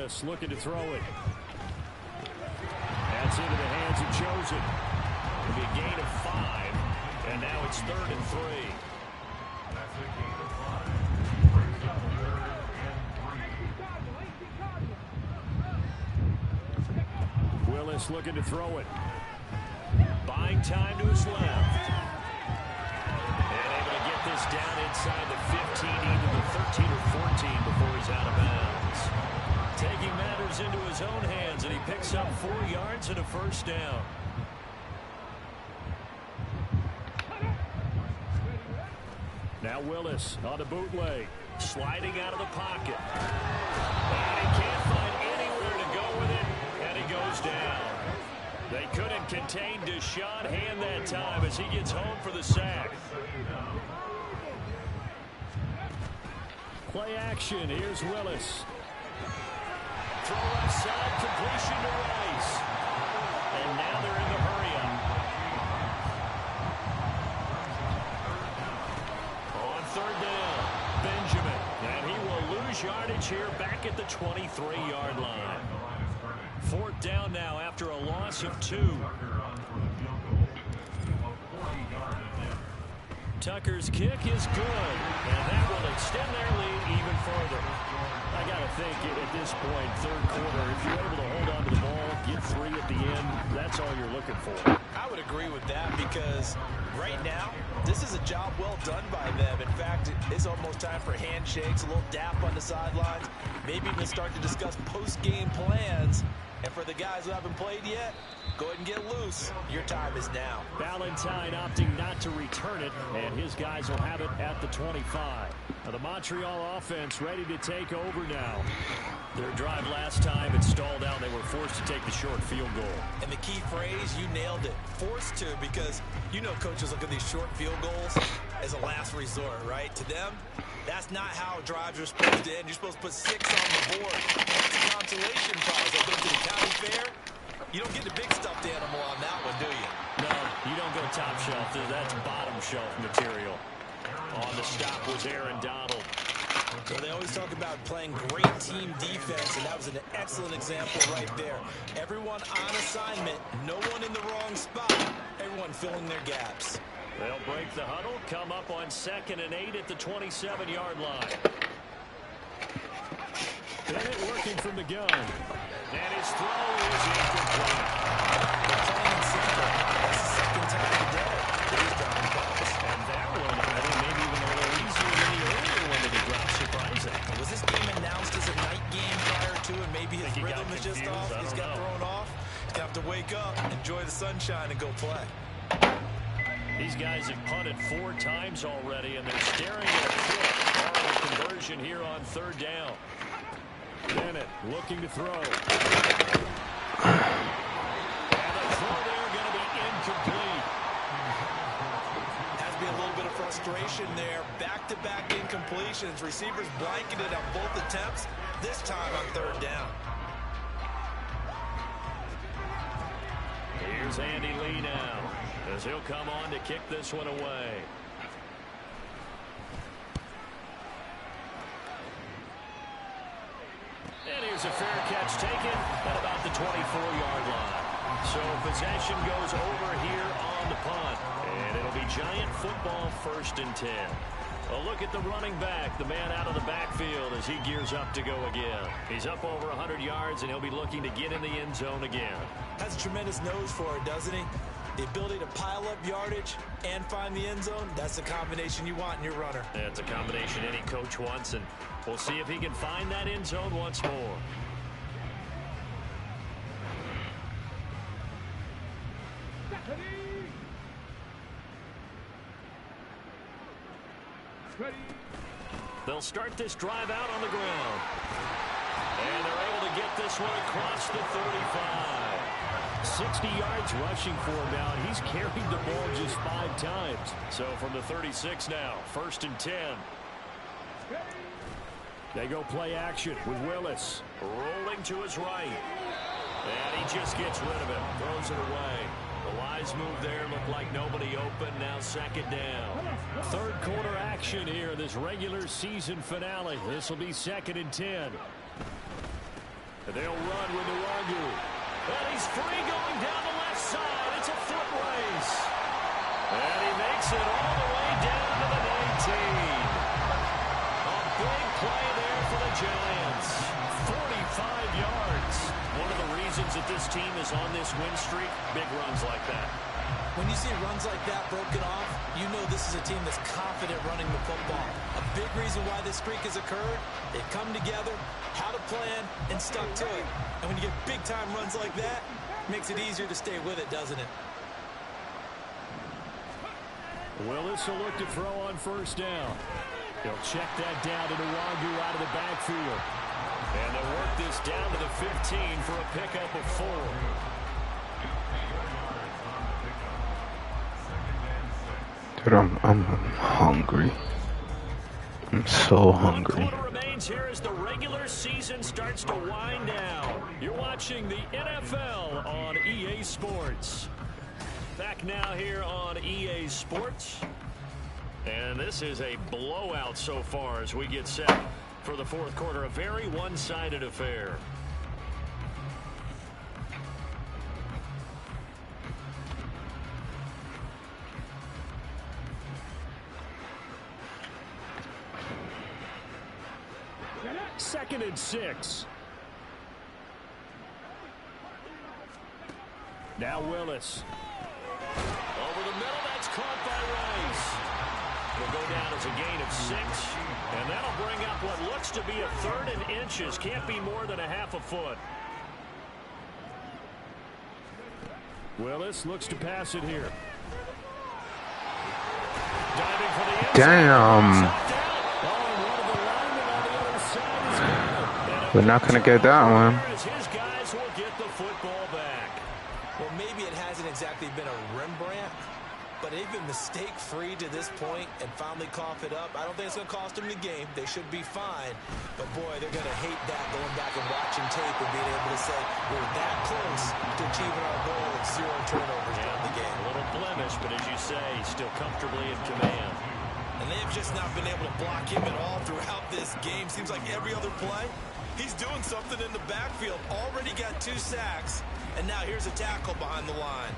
Willis looking to throw it. That's into the hands of Chosen. It'll be a gain of 5, and now it's 3rd and 3. That's a gain of 5. Brings up 3rd and 3. Willis looking to throw it. Buying time to his left. And able to get this down inside the 15, either the 13 or 14 before he's out of bounds. Taking matters into his own hands, and he picks up 4 yards and a first down. Now Willis on the bootleg, sliding out of the pocket. And he can't find anywhere to go with it, and he goes down. They couldn't contain Deshaun Hand that time as he gets home for the sack. Play action. Here's Willis. Throw left side, completion to Rice. And now they're in the hurry-up. On 3rd down, Benjamin. And he will lose yardage here back at the 23-yard line. 4th down now after a loss of 2. Tucker's kick is good, and that will extend their lead even further. I got to think at this point, 3rd quarter, if you're able to hold on to the ball, get 3 at the end, that's all you're looking for. I would agree with that because right now, this is a job well done by them. In fact, it's almost time for handshakes, a little dap on the sidelines, maybe even start to discuss post-game plans. And for the guys who haven't played yet, go ahead and get loose. Your time is now. Valentine opting not to return it, and his guys will have it at the 25. Now the Montreal offense ready to take over now. Their drive last time, it stalled out. They were forced to take the short field goal. And the key phrase, you nailed it. Forced to, because you know coaches look at these short field goals as a last resort, right? To them, that's not how drives are supposed to end. You're supposed to put 6 on the board. That's a consolation prize. They go to the county fair. You don't get the big stuffed animal on that one, do you? No, you don't go top shelf. That's bottom shelf material. On the stop was Aaron Donald. So they always talk about playing great team defense, and that was an excellent example right there. Everyone on assignment, no one in the wrong spot, everyone filling their gaps. They'll break the huddle, come up on 2nd and 8 at the 27-yard line. Bennett working from the gun. And his throw is incomplete. Plain and simple. That's the 2nd time today that he's dropping balls. And that one, I think, maybe even a little easier than the earlier one that he dropped, surprising. Was this game announced as a night game prior to, and maybe his rhythm is just off? He's got thrown off. He's going to have to wake up, enjoy the sunshine, and go play. These guys have punted 4 times already, and they're staring at a fifth. Barring conversion here on 3rd down. Bennett looking to throw. And the throw there going to be incomplete. Has to be a little bit of frustration there. Back-to-back incompletions. Receivers blanketed on both attempts, this time on 3rd down. Here's Andy Lee now, as he'll come on to kick this one away. And here's a fair catch taken at about the 24-yard line. So possession goes over here on the punt. And it'll be Giant football, 1st and 10. A look at the running back, the man out of the backfield as he gears up to go again. He's up over 100 yards, and he'll be looking to get in the end zone again. Has a tremendous nose for it, doesn't he? The ability to pile up yardage and find the end zone, that's the combination you want in your runner. That's a combination any coach wants, and we'll see if he can find that end zone once more. They'll start this drive out on the ground. And they're able to get this one across the 35. 60 yards rushing for him now. He's carried the ball just 5 times. So from the 36 now, 1st and 10. They go play action with Willis. Rolling to his right. And he just gets rid of it. Throws it away. The wise move there. Looked like nobody open. Now 2nd down. 3rd quarter action here. This regular season finale. This will be 2nd and 10. And they'll run with Nwangu. And he's free going down the left side. It's a foot race. And he makes it all the way down to the 19. A big play there for the Giants. 45 yards. One of the reasons that this team is on this win streak, big runs like that. When you see runs like that broken off, you know this is a team that's confident running the football. A big reason why this streak has occurred, they've come together, had a plan, and stuck to it. And when you get big-time runs like that, it makes it easier to stay with it, doesn't it? Willis will look to throw on first down. He'll check that down to Nwangu out of the backfield. And they'll work this down to the 15 for a pickup of 4. Dude, I'm hungry. I'm so hungry. 1 quarter remains here as the regular season starts to wind down. You're watching the NFL on EA Sports. Back now here on EA Sports. And this is a blowout so far as we get set for the 4th quarter. A very one-sided affair. Second and 6. Now Willis. Over the middle, that's caught by Rice. Will go down as a gain of 6. And that'll bring up what looks to be a 3rd and inches. Can't be more than a half a foot. Willis looks to pass it here. Diving for the end zone. Damn. We're not going to get that one. His guys will get the football back. Well, maybe it hasn't exactly been a Rembrandt, but they've been mistake-free to this point and finally cough it up. I don't think it's going to cost them the game. They should be fine. But, boy, they're going to hate that going back and watching tape and being able to say, we're that close to achieving our goal of 0 turnovers during the game. A little blemish, but as you say, still comfortably in command. And they've just not been able to block him at all throughout this game. Seems like every other play, he's doing something in the backfield. Already got 2 sacks, and now here's a tackle behind the line.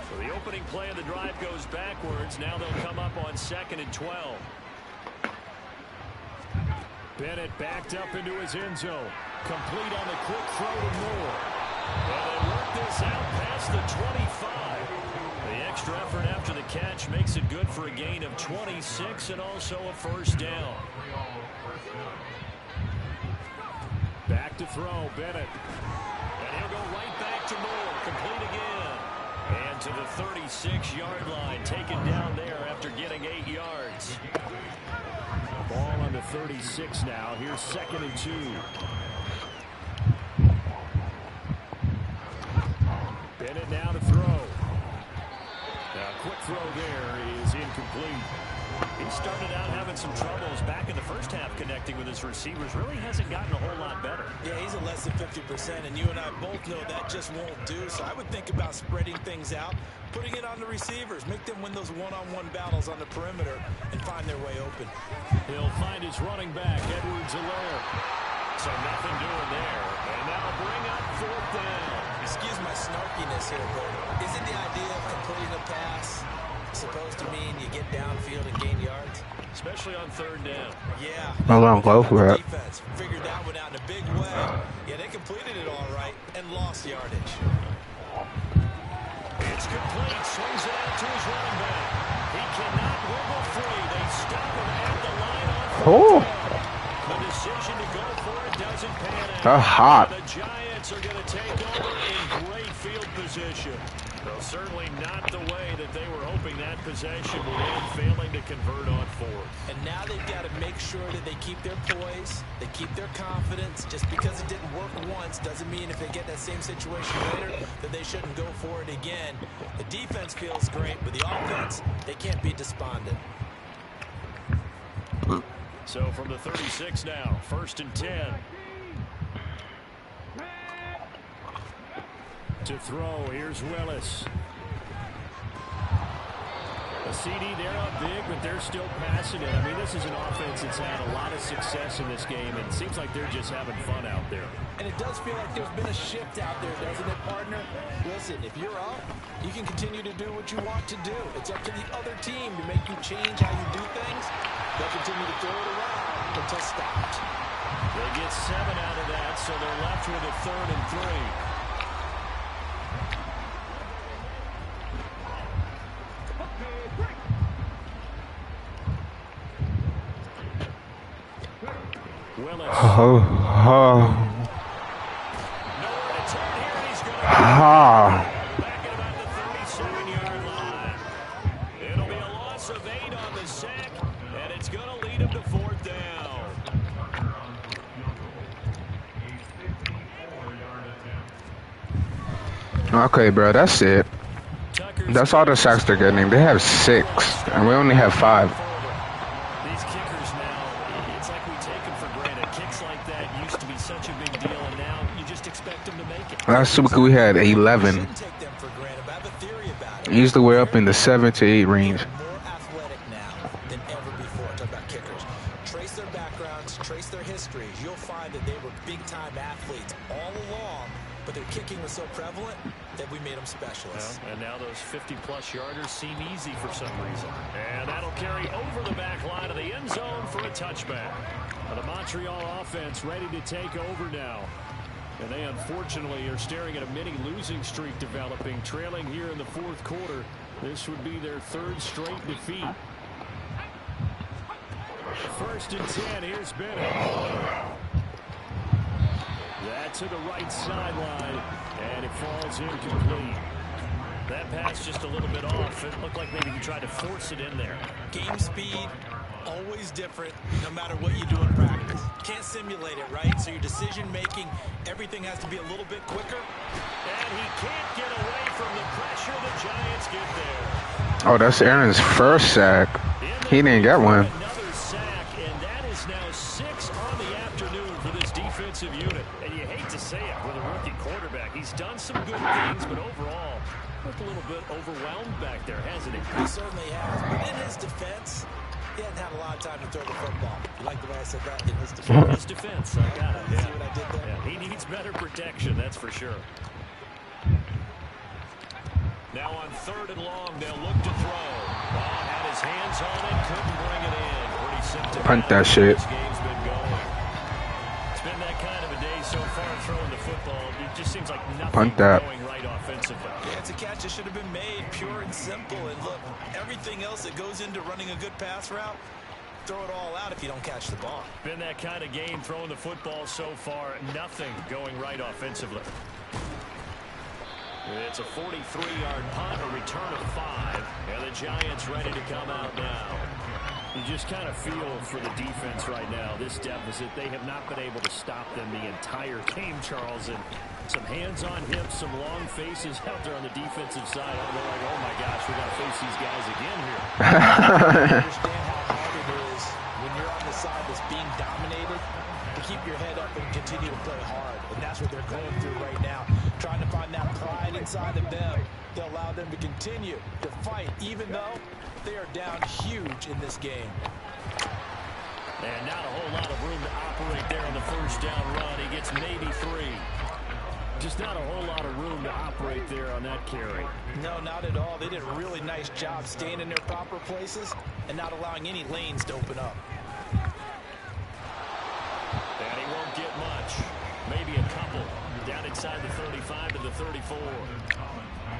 So the opening play of the drive goes backwards. Now they'll come up on 2nd and 12. Bennett backed up into his end zone. Complete on the quick throw to Moore. And they work this out past the 25. The extra effort after the catch makes it good for a gain of 26 and also a first down. Back to throw, Bennett. And he'll go right back to Moore. Complete again. And to the 36-yard line. Taken down there after getting 8 yards. Ball on the 36 now. Here's 2nd and 2. Bennett now to throw. Now, quick throw there is incomplete. He started out having some troubles back in the first half connecting with his receivers. Really hasn't gotten a whole lot better. Yeah, he's at less than 50%, and you and I both know that just won't do. So I would think about spreading things out, putting it on the receivers, make them win those one-on-one battles on the perimeter, and find their way open. He'll find his running back, Edwards-Helaire. So nothing doing there. And that'll bring up 4th down. Excuse my snarkiness here, but isn't the idea of completing a pass supposed to mean you get downfield and gain yards? Especially on 3rd down. Yeah. I'm gonna go for it. Defense figured that one out in a big way. Yeah, they completed it all right and lost yardage. It's complete. Swings it out to his running back. He cannot wiggle free. They stop him at the line on 4th down. The decision to go for it doesn't pan out. They're hot. The Giants are going to take over in great field position. Though certainly not the way that they were hoping that possession would end, failing to convert on 4th. And now they've got to make sure that they keep their poise, they keep their confidence. Just because it didn't work once doesn't mean if they get that same situation later that they shouldn't go for it again. The defense feels great, but the offense, they can't be despondent. So from the 36 now, 1st and 10. To throw, here's Willis. A CD, they're up big, but they're still passing it. I mean, this is an offense that's had a lot of success in this game, and it seems like they're just having fun out there. And it does feel like there's been a shift out there, doesn't it, partner? Listen, if you're up, you can continue to do what you want to do. It's up to the other team to make you change how you do things. They'll continue to throw it around until stopped. They get 7 out of that, so they're left with a 3rd and 3. Back at about the 37-yard line. It'll be a loss of 8 on the sack, and it's going to lead him to 4th down. Okay, bro, that's it. That's all the sacks they're getting. They have 6, and we only have 5. These kickers now, it's like we take them for granted. Kicks like that used to be such a big deal, and now you just expect them to make it. Last week we had 11. Usually we're up in the 7 to 8 range. More athletic now than ever before. Talk about kickers. Trace their backgrounds, trace their histories. You'll find that they were big-time athletes all along, but their kicking was so prevalent that we made them specialists. Well, and now those 50-plus yarders seem easy for some reason. And that'll carry over the back line of the end zone for a touchback. Now, the Montreal offense ready to take over now. And they unfortunately are staring at a mini losing streak developing, trailing here in the 4th quarter. This would be their 3rd straight defeat. 1st and 10, here's Bennett. That to the right sideline, and it falls incomplete. That pass just a little bit off. It looked like maybe he tried to force it in there. Game speed, always different, no matter what you do in practice. Can't simulate it, right? So your decision-making, everything has to be a little bit quicker. And he can't get away from the pressure. The Giants get there. Oh, that's Aaron's first sack. He didn't get one. Another sack, and that is now 6 on the afternoon for this defensive unit. And you hate to say it with a rookie quarterback. He's done some good things, but overall, looked a little bit overwhelmed back there, hasn't he? He certainly has. But in his defense, he hadn't had a lot of time to throw the football. You like the way I said that? In his defense. His defense, I got it. See what I did there? Yeah, he needs better protection, that's for sure. Now on 3rd and long, they'll look to throw. Had his hands on it, couldn't bring it in. Pretty simple. Punt that shit. This game's been going. It's been that kind of a day so far throwing the football. It just seems like nothing going right offensively. Yeah, it's a catch that should have been made, pure and simple. And look, everything else that goes into running a good pass route, throw it all out if you don't catch the ball. Been that kind of game throwing the football so far. Nothing going right offensively. It's a 43-yard punt, a return of 5. And the Giants ready to come out now. You just kind of feel for the defense right now, this deficit. They have not been able to stop them the entire game, Charles. And some hands on hips, some long faces out there on the defensive side. They're like, oh, my gosh, we got to face these guys again here. I understand how hard it is when you're on the side that's being dominated to keep your head up and continue to play hard. And that's what they're going through right now, trying to find that pride inside of them to allow them to continue to fight, even though they are down huge in this game. And not a whole lot of room to operate there on the 1st down run. He gets maybe 3. Just not a whole lot of room to operate there on that carry. No, not at all. They did a really nice job staying in their proper places and not allowing any lanes to open up. And he won't get much. Maybe a couple. Down inside the 35 to the 34.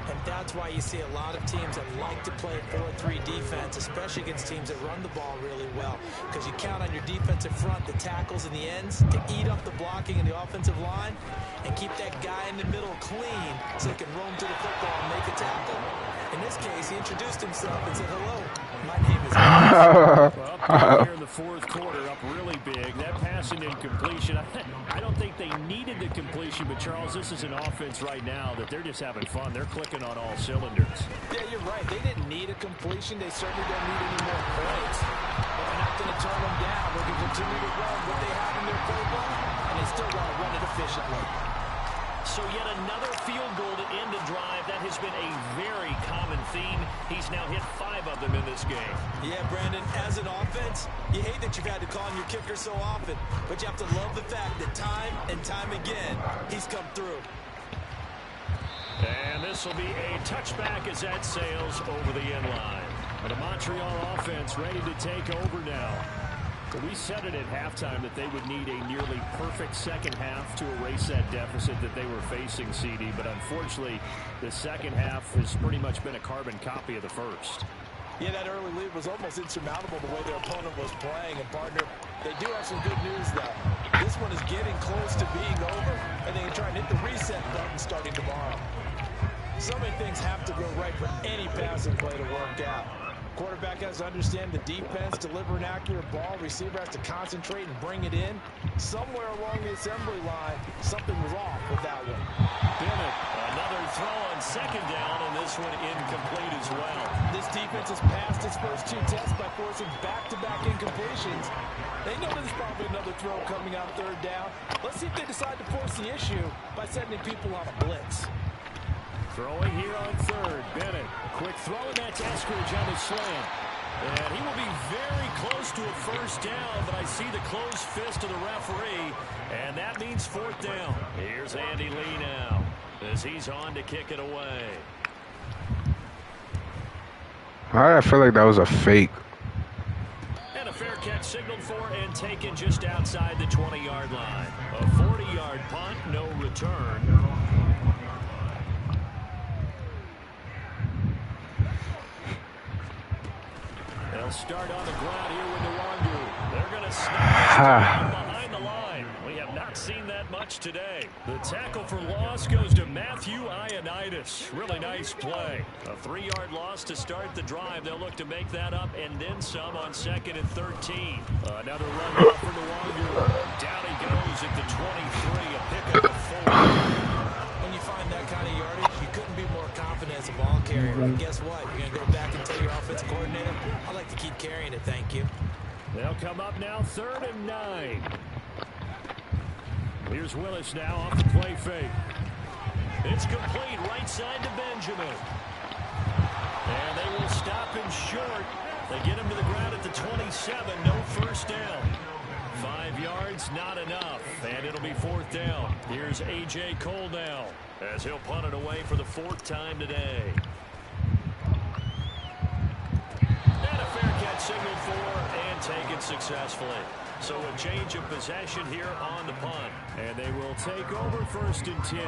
And that's why you see a lot of teams that like to play 4-3 defense, especially against teams that run the ball really well. Because you count on your defensive front, the tackles and the ends, to eat up the blocking in the offensive line and keep that guy in the middle clean so he can roam to the football and make a tackle. In this case, he introduced himself and said, hello, my name is Well, here in the 4th quarter, up really big. That passing incompletion, I don't think they needed the completion, but Charles, this is an offense right now that they're just having fun. They're clicking on all cylinders. Yeah, you're right. They didn't need a completion. They certainly don't need any more points. But they're not going to turn them down. They can continue to run what they have in their playbook, and they still want to run it efficiently. So yet another field goal to end a drive. That has been a very common theme. He's now hit 5 of them in this game. Yeah, Brandon, as an offense, you hate that you've had to call on your kicker so often, but you have to love the fact that time and time again, he's come through. And this will be a touchback as that sails over the end line. The Montreal offense ready to take over now. We said it at halftime that they would need a nearly perfect second half to erase that deficit that they were facing, CD. But unfortunately, the second half has pretty much been a carbon copy of the first. Yeah, that early lead was almost insurmountable the way their opponent was playing. And, partner, they do have some good news, though. This one is getting close to being over, and they can try and hit the reset button starting tomorrow. So many things have to go right for any passing play to work out. Quarterback has to understand the defense, deliver an accurate ball. Receiver has to concentrate and bring it in. Somewhere along the assembly line, something was off with that one. Bennett, another throw on second down, and this one incomplete as well. This defense has passed its first 2 tests by forcing back-to-back incompletions. They know there's probably another throw coming out third down. Let's see if they decide to force the issue by sending people on a blitz. Throwing here on third. Bennett, quick throw, and that's Eskridge on the slant. And he will be very close to a first down, but I see the closed fist of the referee, and that means 4th down. Here's Andy Lee now as he's on to kick it away. I feel like that was a fake. And a fair catch signaled for and taken just outside the 20-yard line. A 40-yard punt, no return. They'll start on the ground here with Nwangu. They're going to snap behind the line. We have not seen that much today. The tackle for loss goes to Matthew Ioannidis. Really nice play. A 3-yard loss to start the drive. They'll look to make that up and then some on 2nd and 13. Another run off for Nwangu. Down he goes at the 23. A pickup of 4. When you find that kind of yardage, you couldn't be more confident as a ball carrier. And guess what? You're going to go back and tell your offensive coordinator, I like to keep carrying it, thank you. They'll come up now 3rd and 9. Here's Willis now off the play fake. It's complete right side to Benjamin. And they will stop him short. They get him to the ground at the 27. No first down. 5 yards, not enough. And it'll be 4th down. Here's A.J. Cole now as he'll punt it away for the 4th time today. And a fair catch signaled for and taken successfully. So a change of possession here on the punt. And they will take over 1st and 10.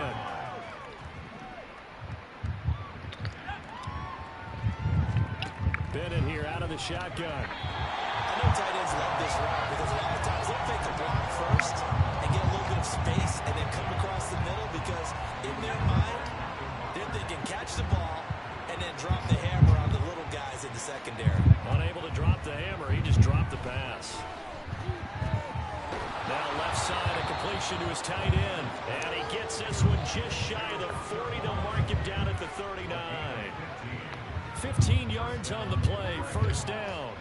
Bennett here out of the shotgun. I know tight ends love this route because a lot of times they'll fake a block first and get a little bit of space and then come across the middle because in their mind, they're thinking catch the ball and then drop the hammer on the little guys in the secondary. Unable to drop the hammer, he just dropped the pass. Now left side, a completion to his tight end. And he gets this one just shy of the 40 to mark him down at the 39. 15 yards on the play, 1st down.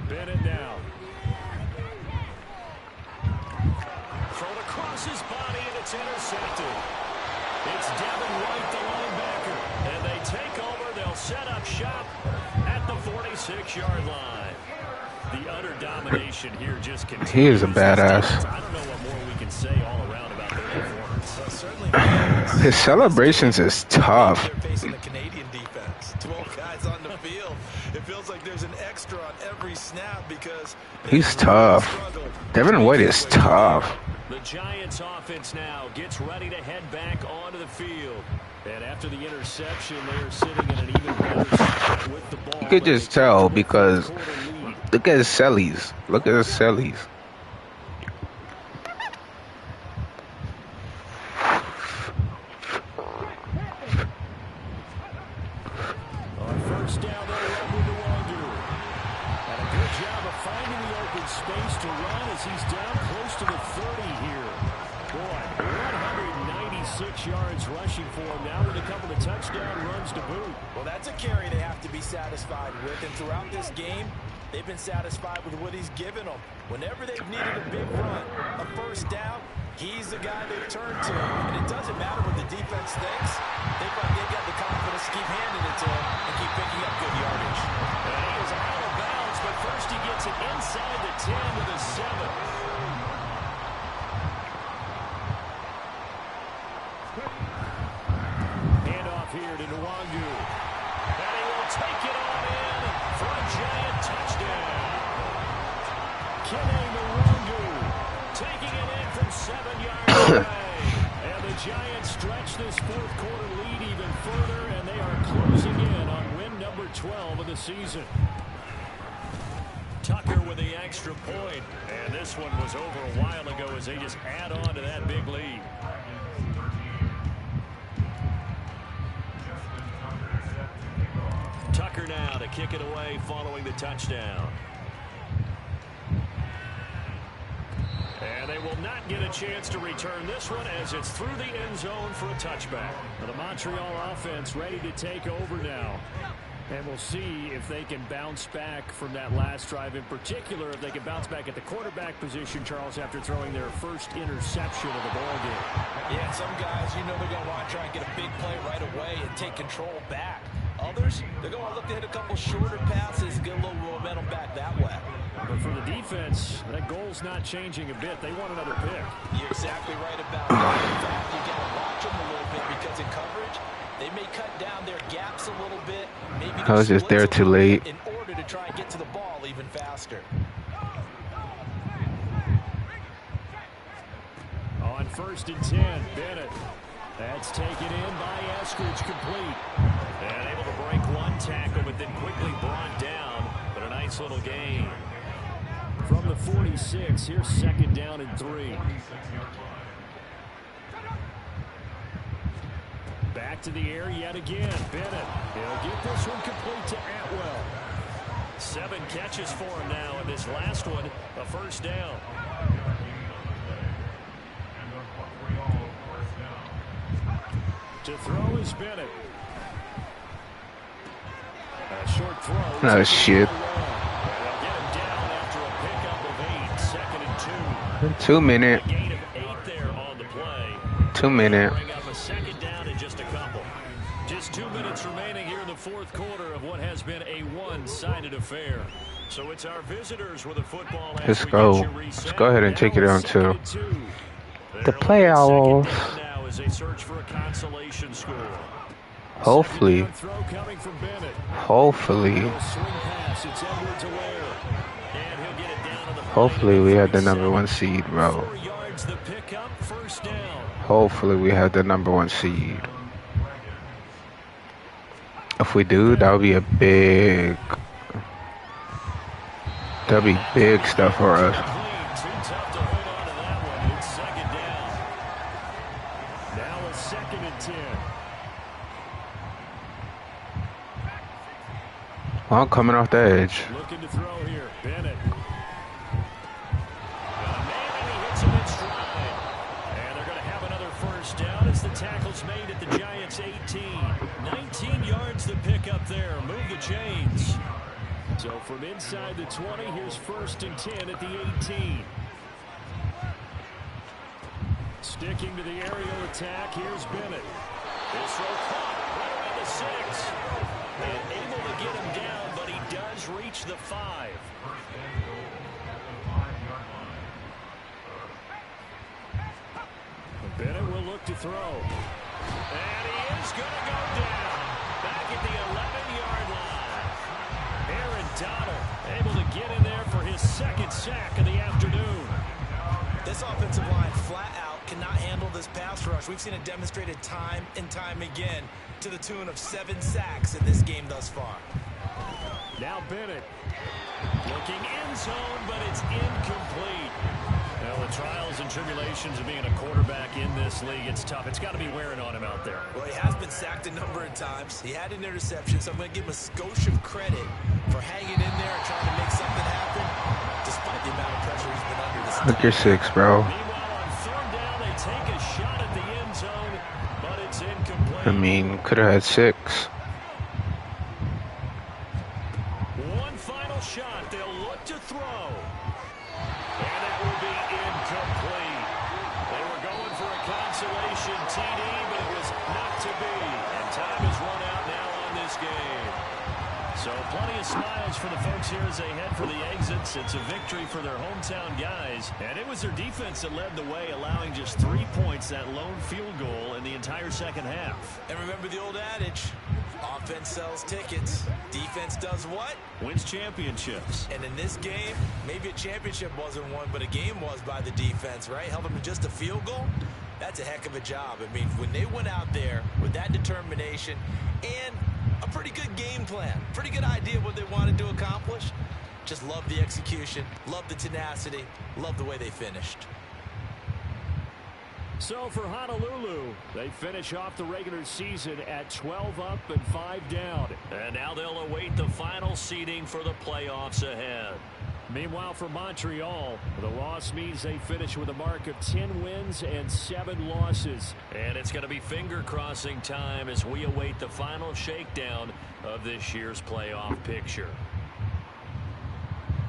Bennett now. Thrown across his body, and it's intercepted. It's Devin White, the linebacker. And they take over. They'll set up shop at the 46-yard line. The utter domination here just continues. He is a badass. I don't know what more we can say all around about their performance. Well, certainly His celebrations is tough. they're facing the Canadian defense. 12 guys on the field. It feels like there's an extra on every snap because He's tough. Devin White is tough. The Giants offense now gets ready to head back onto the field. And after the interception, they are sitting in an even better spot with the ball. You could just tell because look at his cellies. Look at his cellies. On 1st down, they're up with Nwangu. And a good job of finding the open space to run as he's down close to the 30 here. Boy, 196 yards rushing for him now with a couple of touchdown runs to boot. Well, that's a carry they have to be satisfied with. And throughout this game, they've been satisfied with what he's given them. Whenever they've needed a big run, a first down, he's the guy they've turned to. And it doesn't matter what the defense thinks. They've got the confidence to keep handing it to him and keep picking up good yardage. And he is out of bounds, but first he gets it inside the 10 with a 7. Handoff here to Nwangu. And he will take it on in for a giant touchdown. Kene Nwangu taking it in from 7 yards away. And the Giants stretch this fourth quarter lead even further, and they are closing in on win number 12 of the season. Tucker with the extra point. And this one was over a while ago as they just add on to that big lead. Tucker now to kick it away following the touchdown. And they will not get a chance to return this one as it's through the end zone for a touchback. The Montreal offense ready to take over now. And we'll see if they can bounce back from that last drive. In particular, if they can bounce back at the quarterback position, Charles, after throwing their first interception of the ball game. Yeah, some guys, they're going to want to try and get a big play right away and take control back. Others, they're going to look to hit a couple shorter passes and get a little momentum back that way. But for the defense, that goal's not changing a bit. They want another pick. You're exactly right about that. In fact, you got to watch them a little bit because in coverage, they may cut down their gaps a little bit. Maybe I was just there too late. In order to try and get to the ball even faster. On 1st and 10, Bennett. That's taken in by Eskridge, complete. And able to break one tackle, but then quickly brought down. But a nice little gain. From the 46, here's 2nd down and 3. Back to the air yet again. Bennett. He'll get this one complete to Atwell. 7 catches for him now, and this last one, a first down. To throw is Bennett. A short throw. Oh, shit. They'll get him down after a pickup of 8, 2nd and 2. 2 minute. A gain of 8 there on the play. 2 minute. Bring up a 2nd down in just a couple. Just 2 minutes remaining here in the fourth quarter of what has been a one-sided affair. So it's our visitors with a football. Let's go. Let's go ahead and take it on to the playoffs. Now as they search for a consolation score. Hopefully. Hopefully. Hopefully we have the number 1 seed, bro. Hopefully we have the number 1 seed. If we do, that would be a big... That'll be big stuff for us. Now a 2nd and 10. Well, I'm coming off the edge. Looking to throw here. Bennett. And he hits him in stride. And they're going to have another first down as the tackle's made at the Giants' 18. 19 yards to pick up there. Move the chains. So from inside the 20, here's 1st and 10 at the 18. Sticking to the aerial attack, here's Bennett. This throw caught right around the 6. And able to get him down, but he does reach the 5. Bennett will look to throw. And he is going to go down. Back at the 11-yard line. Aaron Donald able to get in there for his 2nd sack of the afternoon. This offensive line flat out cannot handle this pass rush. We've seen it demonstrated time and time again to the tune of 7 sacks in this game thus far. Now Bennett. Looking end zone, but it's incomplete. Well, the trials and tribulations of being a quarterback in this league, it's tough. It's got to be wearing on him out there. Well, he has been sacked a number of times. He had an interception, so I'm going to give him a skosh of credit for hanging in there and trying to make something happen, despite the amount of pressure he's been under this. Look, you're 6, bro. Meanwhile, on 3rd down, they take a shot at the end zone, but it's incomplete. I mean, could have had 6. One final shot. They'll time is run out now on this game. So plenty of smiles for the folks here as they head for the exits. It's a victory for their hometown guys. And it was their defense that led the way, allowing just 3 points, that lone field goal in the entire second half. And remember the old adage, offense sells tickets. Defense does what? Wins championships. And in this game, maybe a championship wasn't won, but a game was by the defense, right? Held them to just a field goal. That's a heck of a job. I mean, when they went out there with that determination and a pretty good game plan, pretty good idea of what they wanted to accomplish, just love the execution, love the tenacity, love the way they finished. So for Honolulu, they finish off the regular season at 12 up and 5 down. And now they'll await the final seeding for the playoffs ahead. Meanwhile, for Montreal, the loss means they finish with a mark of 10 wins and 7 losses. And it's going to be finger-crossing time as we await the final shakedown of this year's playoff picture.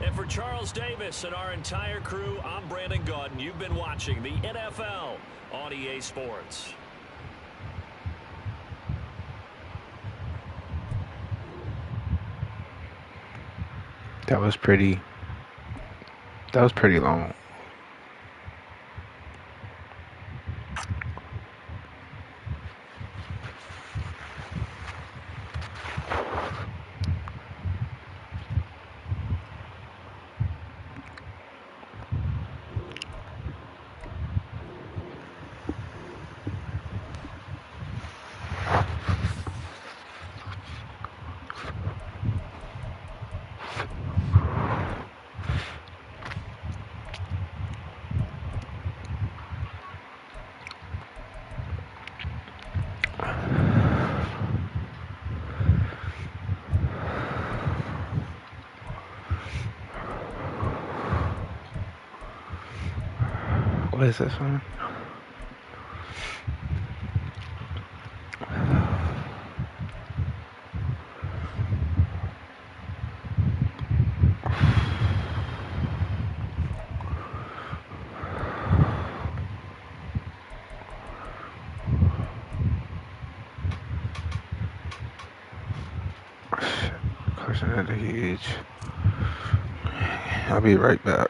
And for Charles Davis and our entire crew, I'm Brandon Gaudin. You've been watching the NFL on EA Sports. That was pretty long. What is this one? Question of the huge. I'll be right back.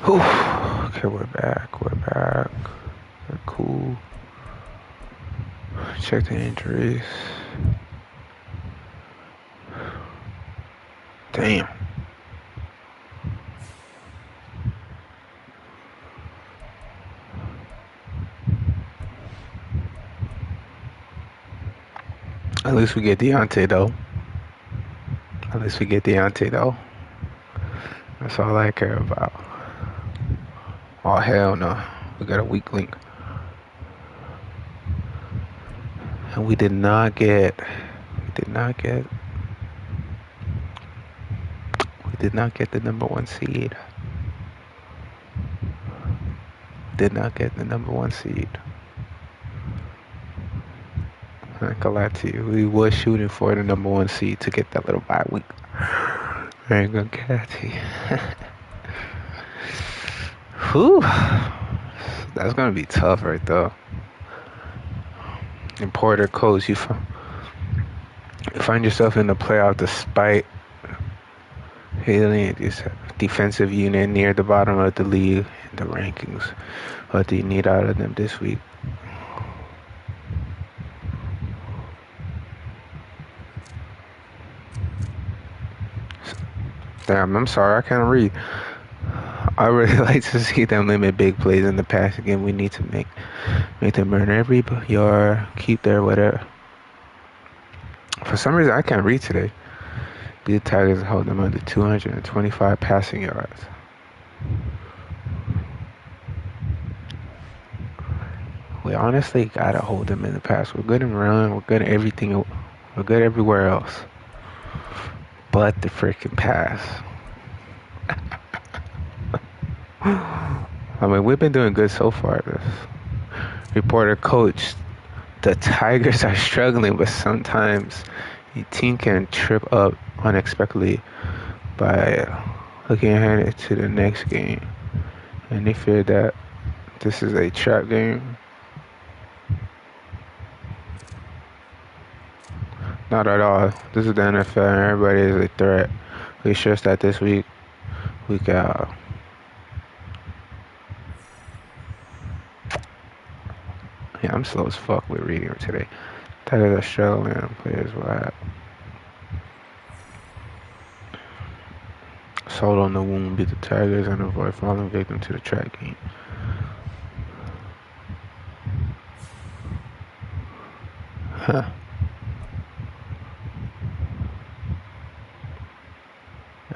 Whew. Okay, we're back. We're back. We're cool. Check the injuries. Damn. At least we get Deontay, though. At least we get Deontay, though. That's all I care about. Oh, hell no. We got a weak link. And we did not get the number 1 seed. Did not get the number 1 seed. I ain't gonna lie to you. We was shooting for the number 1 seed to get that little bye week. I ain't gonna lie to you. Whew. That's gonna be tough right there. In Porter Coast, you find yourself in the playoff despite hitting this defensive unit near the bottom of the league in the rankings. What do you need out of them this week? Damn, I'm sorry, I can't read. I really like to see them limit big plays in the passing game. We need to make them earn every yard, keep their whatever. For some reason, I can't read today. Beat the Tigers and hold them under 225 passing yards. We honestly gotta hold them in the pass. We're good in run. We're good at everything. We're good everywhere else, but the freaking pass. I mean, we've been doing good so far. This reporter coach, the Tigers are struggling, but sometimes the team can trip up unexpectedly by looking ahead to the next game, and they fear that this is a trap game. Not at all. This is the NFL, and everybody is a threat. We stress that this week out. Yeah, I'm slow as fuck with reading today. Tigers are struggling. Players will have salt on the wound, beat the Tigers, and avoid falling victim to the trap game. Huh.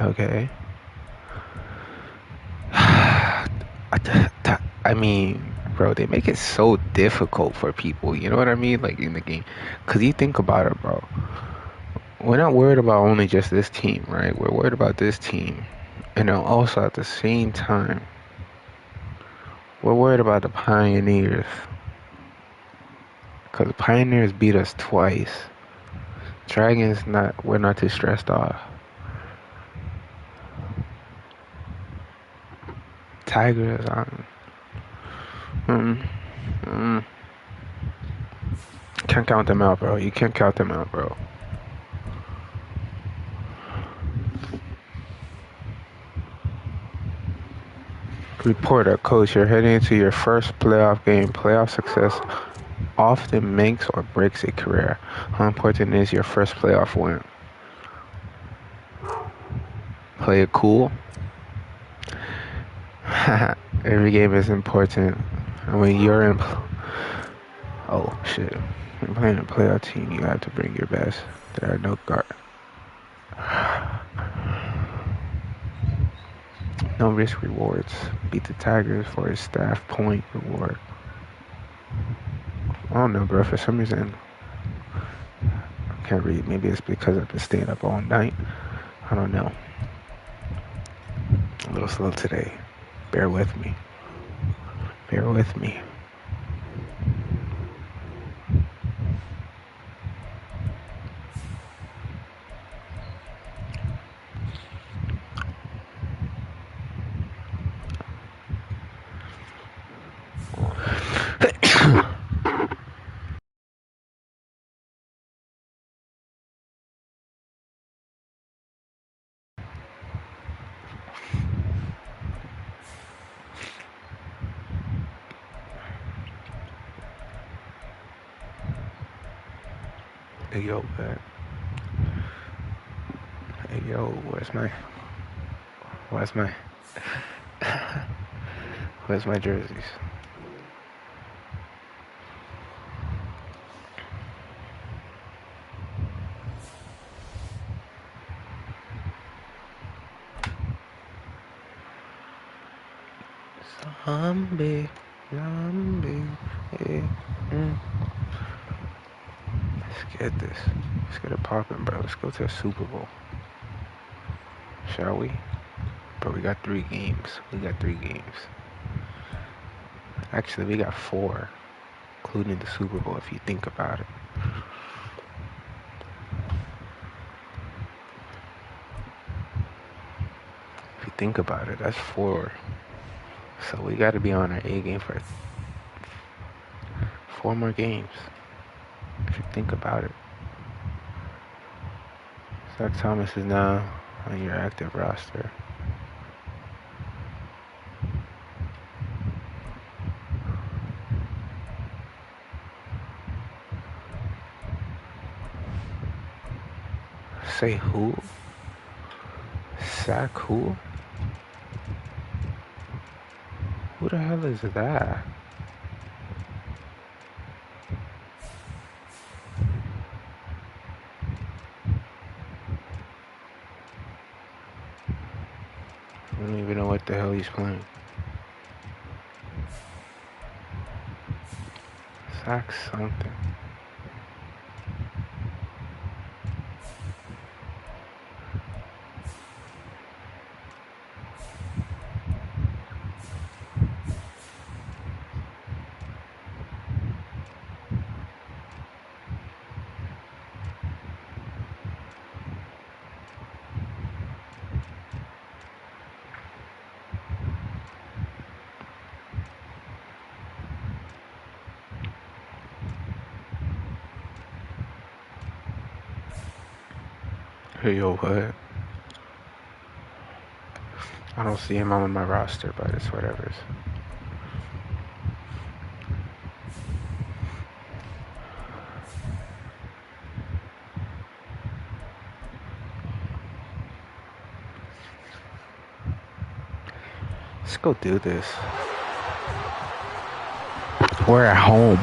Okay. I mean, bro, they make it so difficult for people. You know what I mean? Like in the game. Because you think about it, bro. We're not worried about only just this team, right? We're worried about this team. And then also at the same time, we're worried about the Pioneers. Because the Pioneers beat us twice. Dragons, we're not too stressed off. Tigers, can't count them out, bro. You can't count them out, bro. Reporter, coach, you're heading into your first playoff game. Playoff success often makes or breaks a career. How important is your first playoff win? Play it cool. Every game is important. And when you're in... Oh, shit. When you're playing a playoff team, you have to bring your best. There are no guard. No risk rewards. Beat the Tigers for a staff point reward. I don't know, bro. For some reason, I can't read. Maybe it's because I've been staying up all night. I don't know. A little slow today. Bear with me. Bear with me. Hey yo, man. Hey yo, where's my jerseys? Zombie, yeah. Let's get this. Let's get it popping, bro. Let's go to the Super Bowl. Shall we? Bro, we got 3 games. Actually, we got 4, including the Super Bowl, if you think about it. If you think about it, that's 4. So we got to be on our A game for 4 more games. If you think about it. Zach Thomas is now on your active roster. Say who? Zach who? Who the hell is that? I don't even know what the hell he's playing. Zach something. Hey, yo, what? I don't see him on my roster, but it's whatever. Let's go do this. We're at home.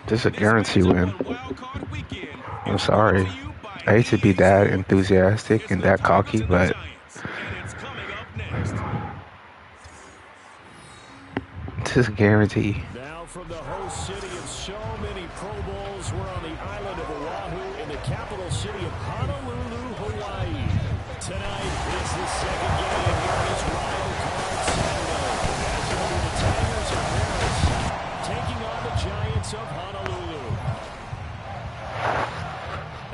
This is a guarantee win. I'm sorry. I hate to be that enthusiastic and that cocky, but this is a guarantee. Now from the host city of so many Pro Bowls, we're on the island of Oahu in the capital city of Honolulu, Hawaii. Tonight is the second game here on this Wild Card Saturday. As it'll be the Tigers of Paris taking on the Giants of Honolulu.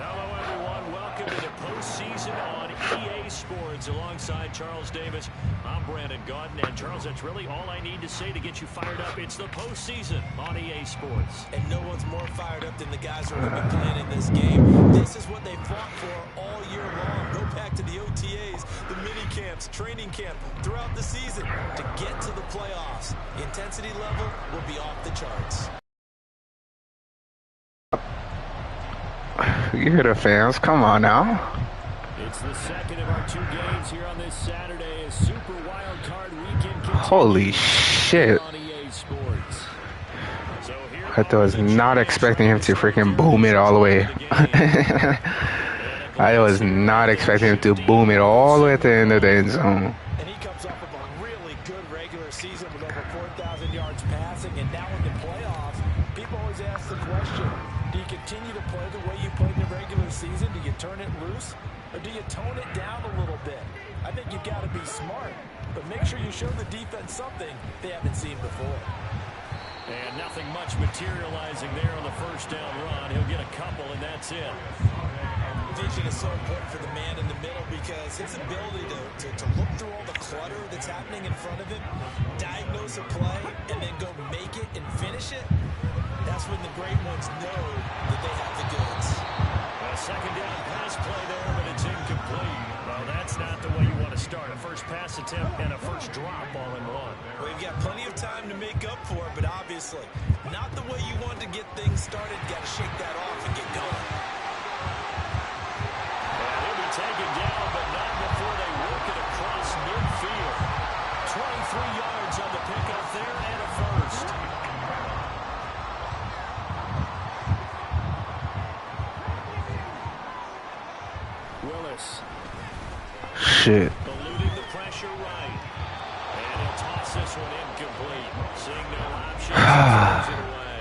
Hello, everyone. Welcome to the postseason on EA Sports. Alongside Charles Davis, I'm Brandon Gaudin. And Charles, that's really all I need to say to get you fired up. It's the postseason on EA Sports. And no one's more fired up than the guys who are going to be playing in this game. This is what they fought for all year long. Go back to the OTAs, the mini camps, training camp, throughout the season to get to the playoffs. The intensity level will be off the charts. You hear the fans? Come on now. It's the second of our 2 games here on this Saturday as Super Wild Card Weekend continues. Holy shit. On EA Sports. So I was not expecting him to freaking boom it all the way. I was not expecting him to boom it all the way at the end of the end zone. And he comes off of a really good regular season with over 4,000 yards passing, and now in the playoffs, people always ask the question, do you continue to play the way you played in the regular season? Do you turn it loose? Or do you tone it down a little bit? I think you've got to be smart, but make sure you show the defense something they haven't seen before. And nothing much materializing there on the first down run. He'll get a couple, and that's it. Vision is so important for the man in the middle because his ability to look through all the clutter that's happening in front of him, diagnose a play, and then go make it and finish it, that's when the great ones know that they have the goods. A second down pass play there, but it's incomplete. Well, that's not the way you want to start. A first pass attempt and a first drop all in one. Well, you've got plenty of time to make up for it, but obviously not the way you want to get things started. Got to shake that off and get going. And he'll be taken down, but not before they work it across midfield. 23 yards on the pickup there and a first. Willis. Shit. Eluding the pressure right. And he'll toss this one incomplete. Seeing no options, he throws it away.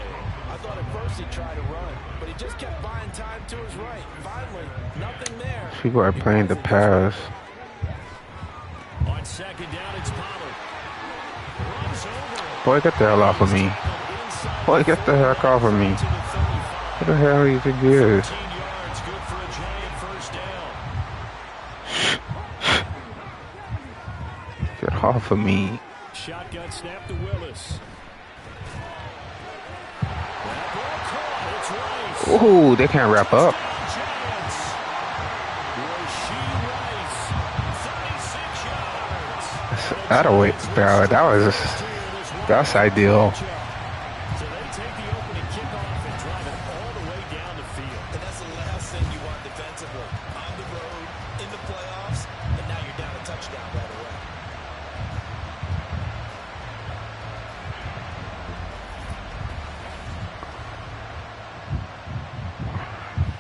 I thought at first he'd try to run, but he just kept buying time to his right. Finally, nothing there. People are playing the pass. On second down, it's Pollard. Runs over. Boy, get the hell off of me. Boy, get the heck off of me. What the hell is it good? 14 yards, good for a giant first down. Get off of me. Shotgun snap to Willis. That ball caught. It's Rice. Ooh, they can't wrap up. Giants. Rasheed Rice, 36 yards. That'll wait, bro. That's ideal. So they take the opening kickoff and drive it all the way down the field. And that's the last thing you want defensively. On the road, in the playoffs, and now you're down a touchdown right away.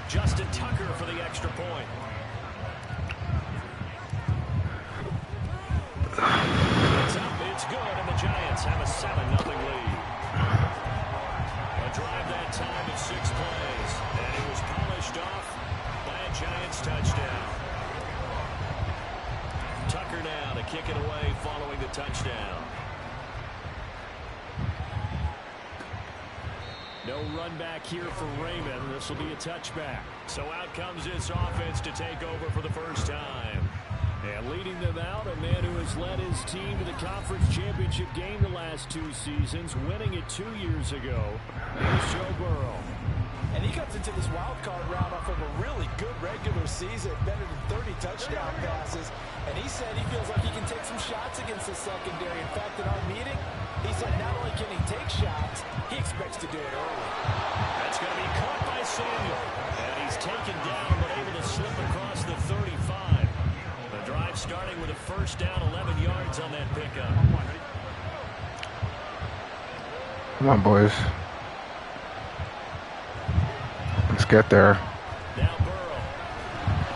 Justin Tucker for the extra point. It's up, it's good, and the Giants have a 7-0 lead. A drive that time of 6 plays, and it was polished off by a Giants touchdown. Tucker now to kick it away following the touchdown. No run back here for Raymond. This will be a touchback. So out comes this offense to take over for the first time. And leading them out, a man who has led his team to the conference championship game the last 2 seasons, winning it 2 years ago. Here's Joe Burrow. And he comes into this wild card round off of a really good regular season, better than 30 touchdown passes. And he said he feels like he can take some shots against the secondary. In fact, in our meeting, he said not only can he take shots, he expects to do it early. That's going to be caught by Samuel. And he's taken down, but able to slip across the 35. The drive starting with a first down, 11 yards on that pickup. Come on, boys. Let's get there. Now Burrow.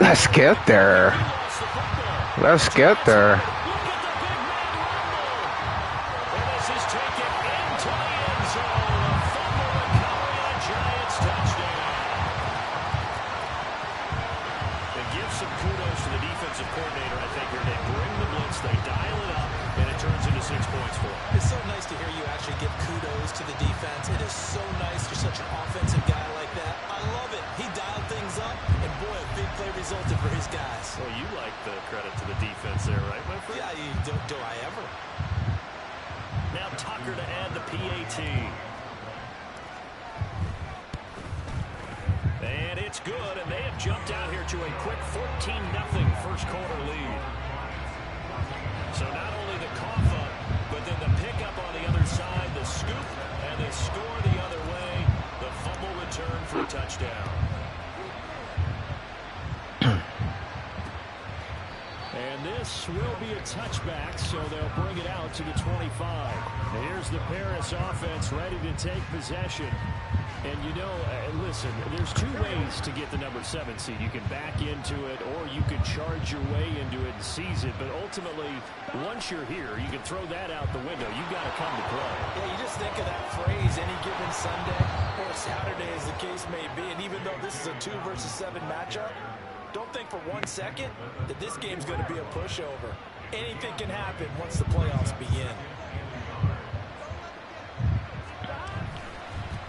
Let's get there. Lost the football. Let's get there. Look at the big man rumble. And this is taken into the end zone. A fumble recovery and a Giants touchdown. And give some kudos to the defensive coordinator, I think, here. They bring the blitz, they dial it up, and it turns into 6 points for them. It's so nice to hear you actually give kudos to the defense. It is so nice. You're such an offensive guy like that. I love it. He dialed things up, and boy, a big play resulted for his guys. Well, you like the credit to the defense there, right, my friend? Yeah, do I ever? Now Tucker to add the PAT. And it's good, and they have jumped out here to a quick 14-0 first quarter lead. So not only the cough up, but then the pickup on the other side, the scoop, and the score the other way, the fumble return for a touchdown. And this will be a touchback, so they'll bring it out to the 25. And here's the Paris offense ready to take possession. And, you know, listen, there's 2 ways to get the number 7 seed. You can back into it, or you can charge your way into it and seize it. But ultimately, once you're here, you can throw that out the window. You've got to come to play. Yeah, you just think of that phrase, any given Sunday or Saturday as the case may be. And even though this is a 2 versus 7 matchup, don't think for 1 second that this game's going to be a pushover. Anything can happen once the playoffs begin.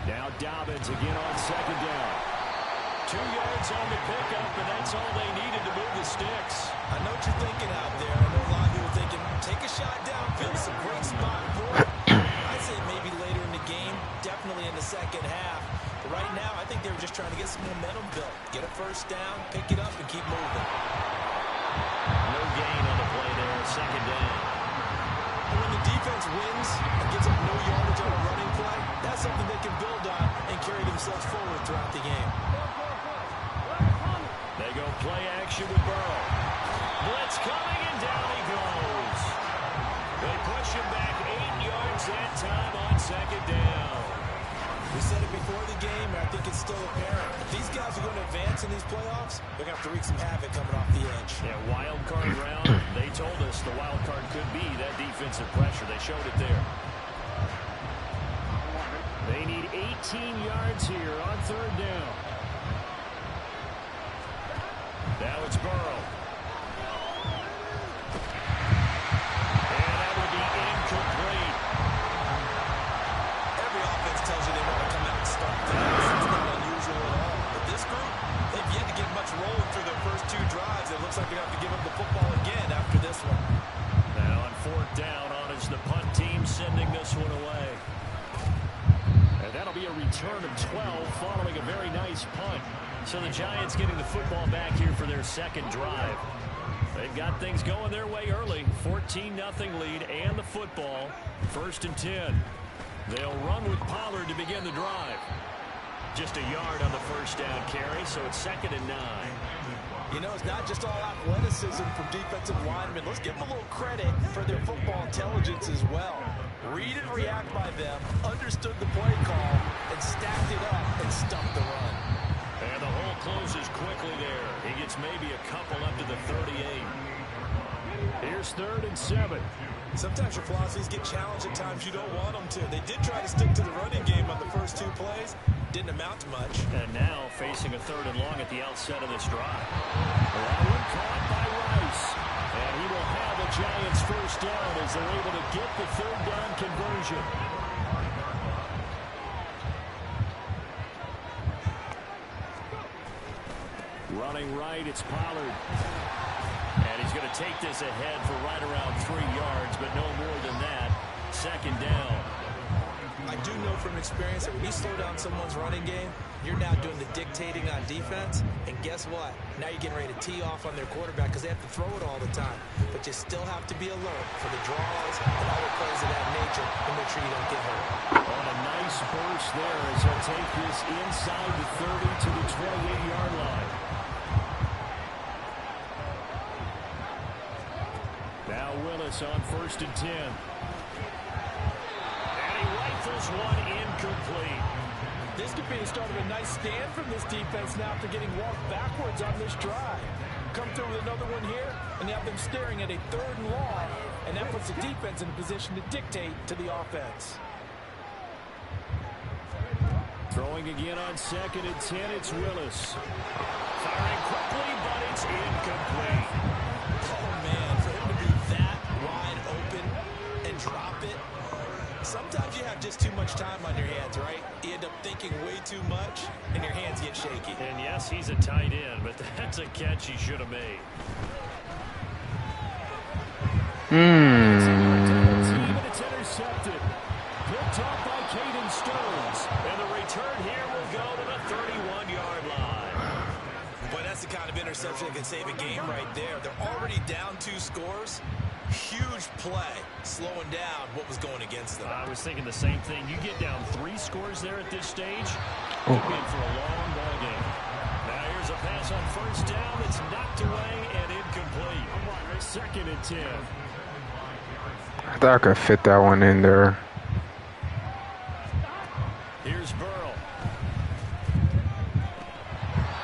Now Dobbins again on second down. 2 yards on the pickup, and that's all they needed to move the sticks. I know what you're thinking out there. I know a lot of people thinking, take a shot downfield. It's a great spot for it. I'd say maybe later in the game, definitely in the second half. But right now, I think they were just trying to get some momentum built. Get a first down, pick it up, and keep moving. No gain on the play there. Second down. When the defense wins and gives up no yardage on a running play, that's something they can build on and carry themselves forward throughout the game. They go play action with Burrow. Blitz coming, and down he goes. They push him back 8 yards that time on second down. We said it before the game, and I think it's still apparent. If these guys are going to advance in these playoffs, they're going to have to wreak some havoc coming off the edge. Yeah, wild card round. They told us the wild card could be that defensive pressure. They showed it there. They need 18 yards here on third down. Now it's Burrow. And that will be incomplete. Every offense tells you they want to come out and start things. It's not unusual at all. But this group, they've yet to get much rolling through their first 2 drives. It looks like they have to give up the football again after this one. Now on fourth down, on is the punt team sending this one away. And that'll be a return of 12 following a very nice punt. So the Giants getting the football back here for their second drive. They've got things going their way early. 14-0 lead and the football. First and 10. They'll run with Pollard to begin the drive. Just a yard on the first down carry, so it's second and 9. You know, it's not just all athleticism from defensive linemen. Let's give them a little credit for their football intelligence as well. Read and react by them, understood the play call, and stacked it up and stuffed the run. And the hole closes quickly there. He gets maybe a couple up to the 38. Here's third and 7. Sometimes your philosophies get challenged at times you don't want them to. They did try to stick to the running game on the first 2 plays. Didn't amount to much. And now facing a third and long at the outset of this drive. That one caught by Rice. And he will have a Giants first down as they're able to get the third down conversion. Running right, it's Pollard. And he's going to take this ahead for right around 3 yards, but no more than that. Second down. I do know from experience that when you slow down someone's running game, you're now doing the dictating on defense. And guess what? Now you're getting ready to tee off on their quarterback because they have to throw it all the time. But you still have to be alert for the draws and other plays of that nature to make sure you don't get hurt. On a nice burst there as he'll take this inside the 30 to the 28-yard line. Now Willis on first and 10. Rifles one incomplete. This could be the start of a nice stand from this defense now after getting walked backwards on this drive. Come through with another one here, and they have them staring at a third and long, and that puts the defense in a position to dictate to the offense. Throwing again on second and 10, it's Willis. Firing quickly, but it's incomplete. Oh, man, for him to be that wide open and drop it. Sometimes you have just too much time on your hands, right? You end up thinking way too much, and your hands get shaky. And yes, he's a tight end, but that's a catch he should have made. It's intercepted. Picked off by Caden Stones. And the return here will go to the 31-yard line. Boy, that's the kind of interception that can save a game right there. They're already down 2 scores. Huge play, slowing down what was going against them. I was thinking the same thing. You get down 3 scores there at this stage, you're in for a long ball game. Now here's a pass on first down. It's knocked away and incomplete. Second and 10. I thought I could fit that one in there. Here's Burrow.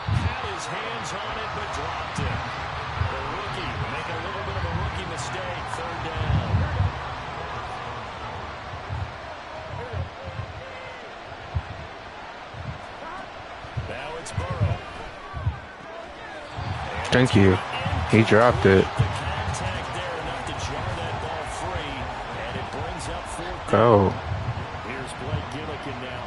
Had his hands on it, but dropped it. The rookie making a little bit of a rookie mistake. Third down. Now it's Burrow. Thank you. He dropped it. The contact there enough to jar that ball free, and it brings up fourth down. Go. Here's Blake Gillikin now.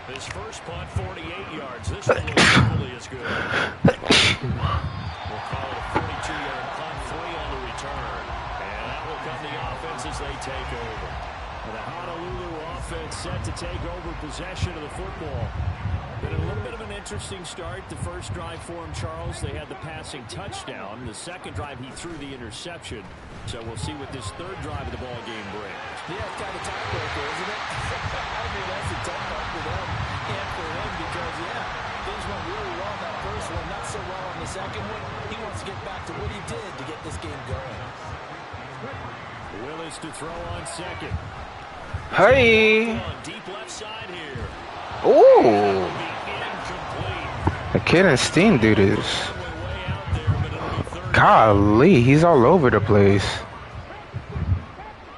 His first punt, 48 yards. This one looks equally as good. We'll call it a 42-yard punt, 3 on the return. And that will come the offense as they take over. The Honolulu offense set to take over possession of the football. Been a little bit of an interesting start. The first drive for him, Charles, they had the passing touchdown. The second drive, he threw the interception. So we'll see what this third drive of the ball game brings. Yeah, it's kind of tiebreaker, isn't it? I mean, that's a tough one for them and for him because, yeah, things went really well on that first one, not so well on the second one. He wants to get back to what he did to get this game going. Willis to throw on second. Hey! Deep left side here. Ooh! The kid and Steen do this. Golly, he's all over the place.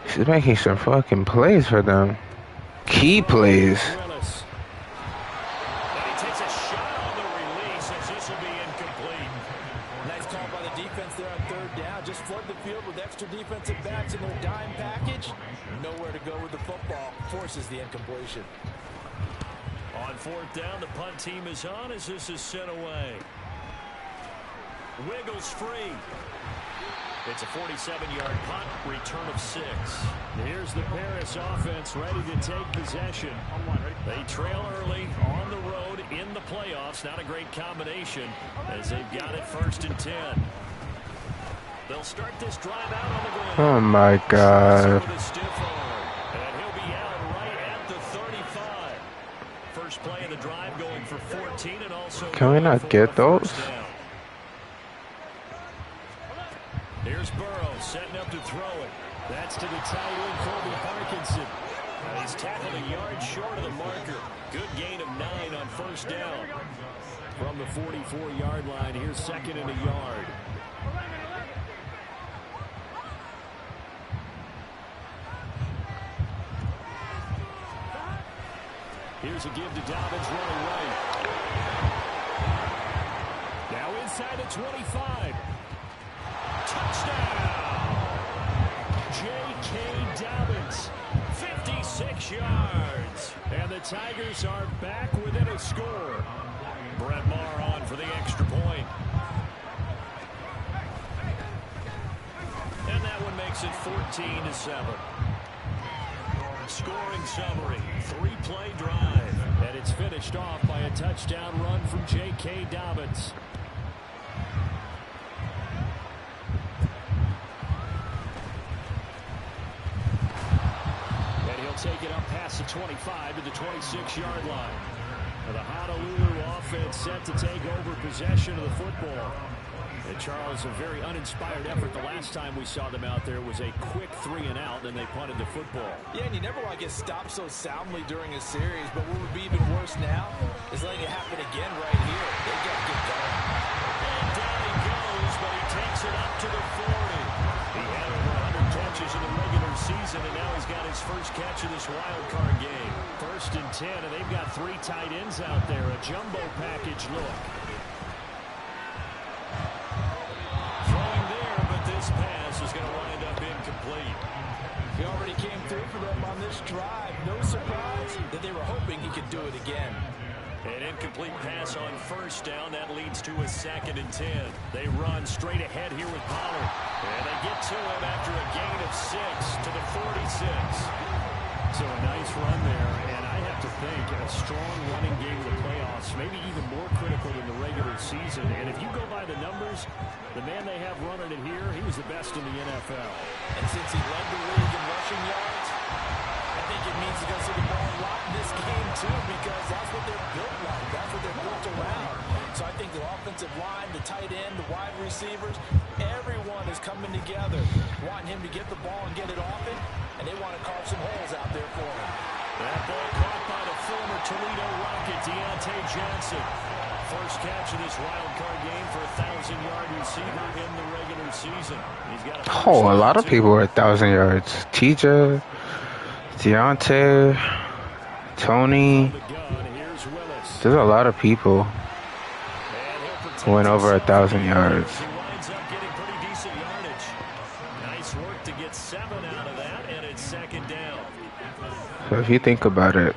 He's making some fucking plays for them. Key plays. And he takes a shot on the release as this will be incomplete. Nice call by the defense there on third down. Just flood the field with extra defensive backs in their dime package. Nowhere to go with the football. Forces the incompletion. On fourth down, the punt team is on as this is sent away. Wiggles free. It's a 47-yard punt, return of 6. Here's the Paris offense ready to take possession. They trail early on the road in the playoffs. Not a great combination as they've got it 1st and 10. They'll start this drive out on the ground. Oh my God. With a stiff arm, and he'll be out right at the 35. First play of the drive going for 14 and also Can we not get those? Here's Burrow setting up to throw it. That's to the tight end, Colby Parkinson. And he's tackled a yard short of the marker. Good gain of 9 on first down. From the 44-yard line, here's 2nd and a yard. Here's a give to Dobbins running right. Now inside the 25. Touchdown! J.K. Dobbins, 56 yards. And the Tigers are back within a score. Brett Maher on for the extra point. And that one makes it 14-7. Scoring summary, 3-play drive. And it's finished off by a touchdown run from J.K. Dobbins. Take it up past the 25 to the 26-yard line. The Honolulu offense set to take over possession of the football. And Charles, a very uninspired effort. The last time we saw them out there was a quick 3-and-out, then they punted the football. Yeah, and you never want to get stopped so soundly during a series, but what would be even worse now is letting it happen again right here. They got to get going. And down he goes, but he takes it up to the 40. He had over 100 catches in the regular season, and now he's got his first catch of this wild card game. 1st and 10, and they've got 3 tight ends out there. A jumbo package look. Throwing there, but this pass is going to wind up incomplete. He already came through for them on this drive. No surprise that they were hoping he could do it again. An incomplete pass on first down. That leads to a 2nd and 10. They run straight ahead here with Pollard. And they get to him after a gain of 6 to the 46. So a nice run there, and I have to think a strong running game in the playoffs, maybe even more critical than the regular season. And if you go by the numbers, the man they have running it here, he was the best in the NFL. And since he led the league in rushing yards, I think it means he's going to see the ball a lot in this game, too, because that's what they're built like. That's what they're built around. So I think the offensive line, the tight end, the wide receivers, everyone is coming together, wanting him to get the ball and get it off it, and they want to carve some holes out there for him. That ball caught by the former Toledo Rocket, Deontay Johnson. First catch of this wild card game for a 1,000-yard receiver in the regular season. He's got a lot of people are 1,000 yards. TJ, Deontay, Tony. There's a lot of people who went over 1,000 yards. He winds up getting pretty decent yardage. Nice work to get 7 out of that, and it's 2nd down. So if you think about it,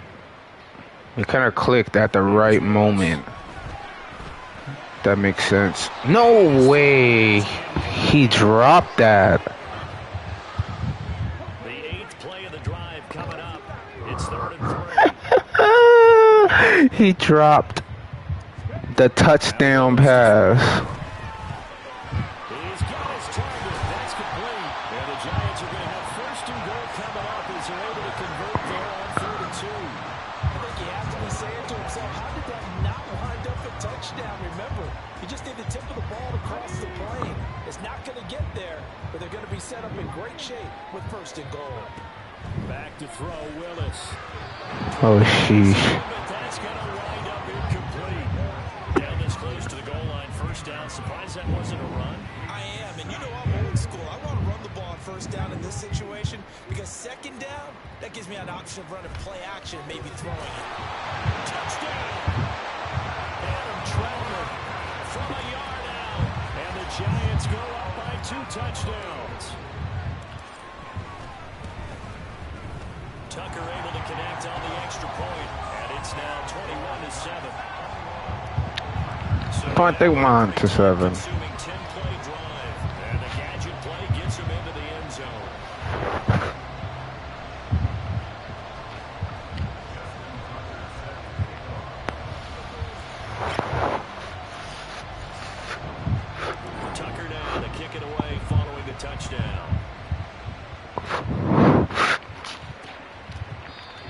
it kind of clicked at the right moment. That makes sense. No way he dropped that. The 8th play of the drive coming up. It's 3rd and 3. He dropped the touchdown pass. He's got his target. That's complete. And the Giants are going to have first and goal coming up as they're able to convert there on 3rd and 2. I think he has to be saying to himself, how did that not wind up a touchdown? Remember, you just need the tip of the ball to cross the plane. It's not going to get there, but they're going to be set up in great shape with 1st and goal. Back to throw, Willis. Oh, sheesh. That's going to wind up incomplete. Down this close to the goal line, 1st down. Surprised that wasn't a run. I am, and you know I'm old school. I want to run the ball on 1st down in this situation because 2nd down, that gives me an option of running play action and maybe throwing it. Touchdown! Adam Troutman from a yard out. And the Giants go up by 2 touchdowns. Tucker able to connect on the extra point, and it's now 21-7. So Punt they want to 7. consuming 10-play drive, and the gadget play gets him into the end zone. Tucker now to kick it away following the touchdown.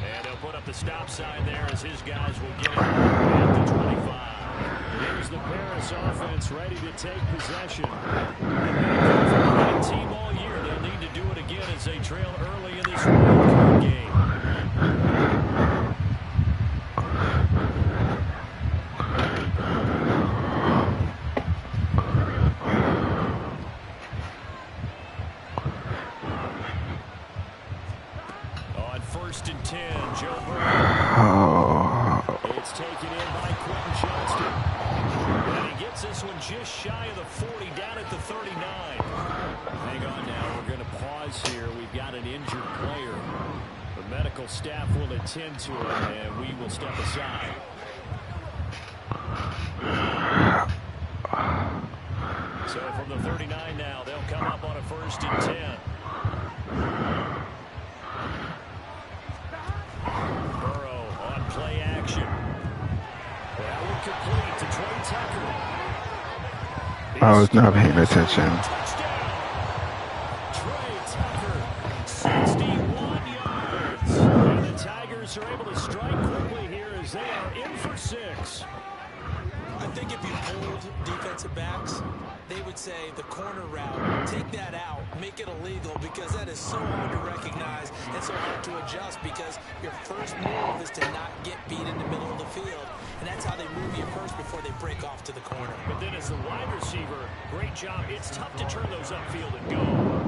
And he'll put up the stop sign there as his guys will get it at the 25. Here's the Paris offense ready to take possession. Team all year. They'll need to do it again as they trail early in this wild game. On 1st and 10, Joe Burrow. It's taken in by Quentin Johnston. And he gets this one just shy of the 40, down at the 39. Hang on now, we're going to pause here. We've got an injured player. The medical staff will attend to him, and we will step aside. So from the 39 now, they'll come up on a 1st and 10. Burrow on play action. That will complete to Trey Tucker. I was not paying attention. Touchdown. Trey Tucker, 61 yards. And the Tigers are able to strike quickly here as they are in for 6. I think if you pulled defensive backs, they would say the corner route, take that out, make it illegal, because that is so hard to recognize and so hard to adjust, because your first move is to not get beat in the middle of the field, and that's how they move you first before they break off to the corner. But then as the wide receiver, great job. It's tough to turn those upfield and go,